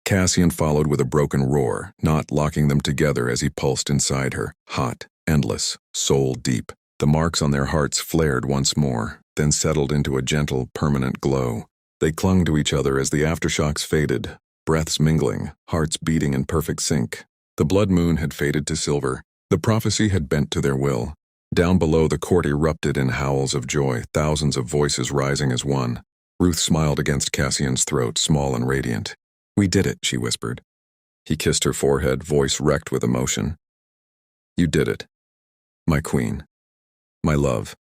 Cassian followed with a broken roar, not locking them together as he pulsed inside her, hot, endless, soul deep. The marks on their hearts flared once more, then settled into a gentle, permanent glow. They clung to each other as the aftershocks faded, breaths mingling, hearts beating in perfect sync. The blood moon had faded to silver. The prophecy had bent to their will. Down below, the court erupted in howls of joy, thousands of voices rising as one. Ruth smiled against Cassian's throat, small and radiant. "We did it," she whispered. He kissed her forehead, voice wrecked with emotion. "You did it. My queen. My love.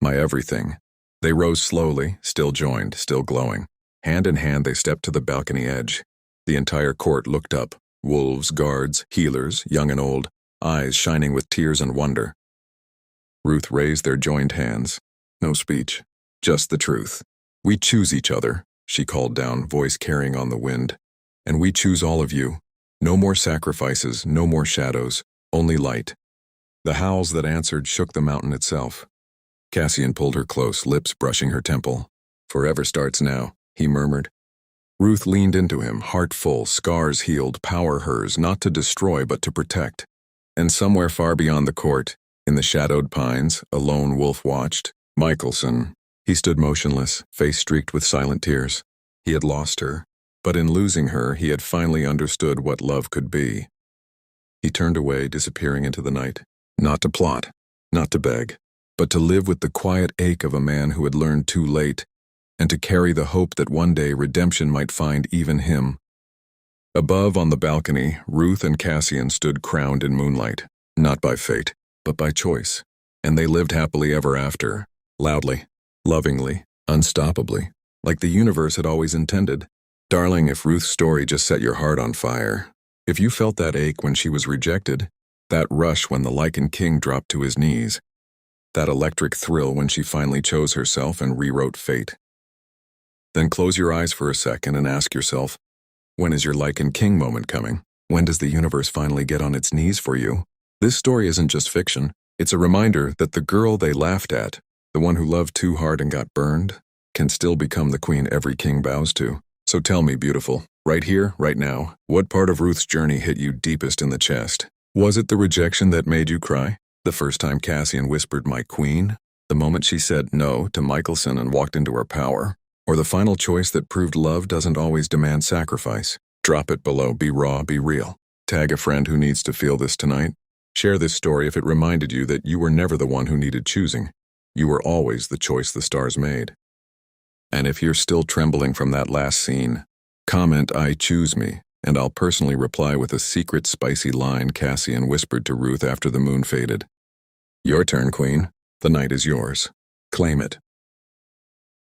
My everything." They rose slowly, still joined, still glowing. Hand in hand, they stepped to the balcony edge. The entire court looked up, wolves, guards, healers, young and old, eyes shining with tears and wonder. Ruth raised their joined hands. No speech, just the truth. "We choose each other," she called down, voice carrying on the wind. "And we choose all of you. No more sacrifices, no more shadows, only light." The howls that answered shook the mountain itself. Cassian pulled her close, lips brushing her temple. "Forever starts now," he murmured. Ruth leaned into him, heart full, scars healed, power hers, not to destroy but to protect. And somewhere far beyond the court, in the shadowed pines, a lone wolf watched. Michelson. He stood motionless, face streaked with silent tears. He had lost her, but in losing her, he had finally understood what love could be. He turned away, disappearing into the night. Not to plot, not to beg, but to live with the quiet ache of a man who had learned too late, and to carry the hope that one day redemption might find even him. Above on the balcony, Ruth and Cassian stood crowned in moonlight, not by fate, but by choice, and they lived happily ever after, loudly, lovingly, unstoppably, like the universe had always intended. Darling, if Ruth's story just set your heart on fire, if you felt that ache when she was rejected, that rush when the Lycan King dropped to his knees, that electric thrill when she finally chose herself and rewrote fate, then close your eyes for a second and ask yourself, when is your Lycan King moment coming? When does the universe finally get on its knees for you? This story isn't just fiction. It's a reminder that the girl they laughed at, the one who loved too hard and got burned, can still become the queen every king bows to. So tell me, beautiful, right here, right now, what part of Ruth's journey hit you deepest in the chest? Was it the rejection that made you cry? The first time Cassian whispered, "My queen"? The moment she said no to Michelson and walked into her power? Or the final choice that proved love doesn't always demand sacrifice? Drop it below, be raw, be real. Tag a friend who needs to feel this tonight. Share this story if it reminded you that you were never the one who needed choosing. You were always the choice the stars made. And if you're still trembling from that last scene, comment "I choose me" And I'll personally reply with a secret spicy line Cassian whispered to Ruth after the moon faded. Your turn, Queen. The night is yours. Claim it.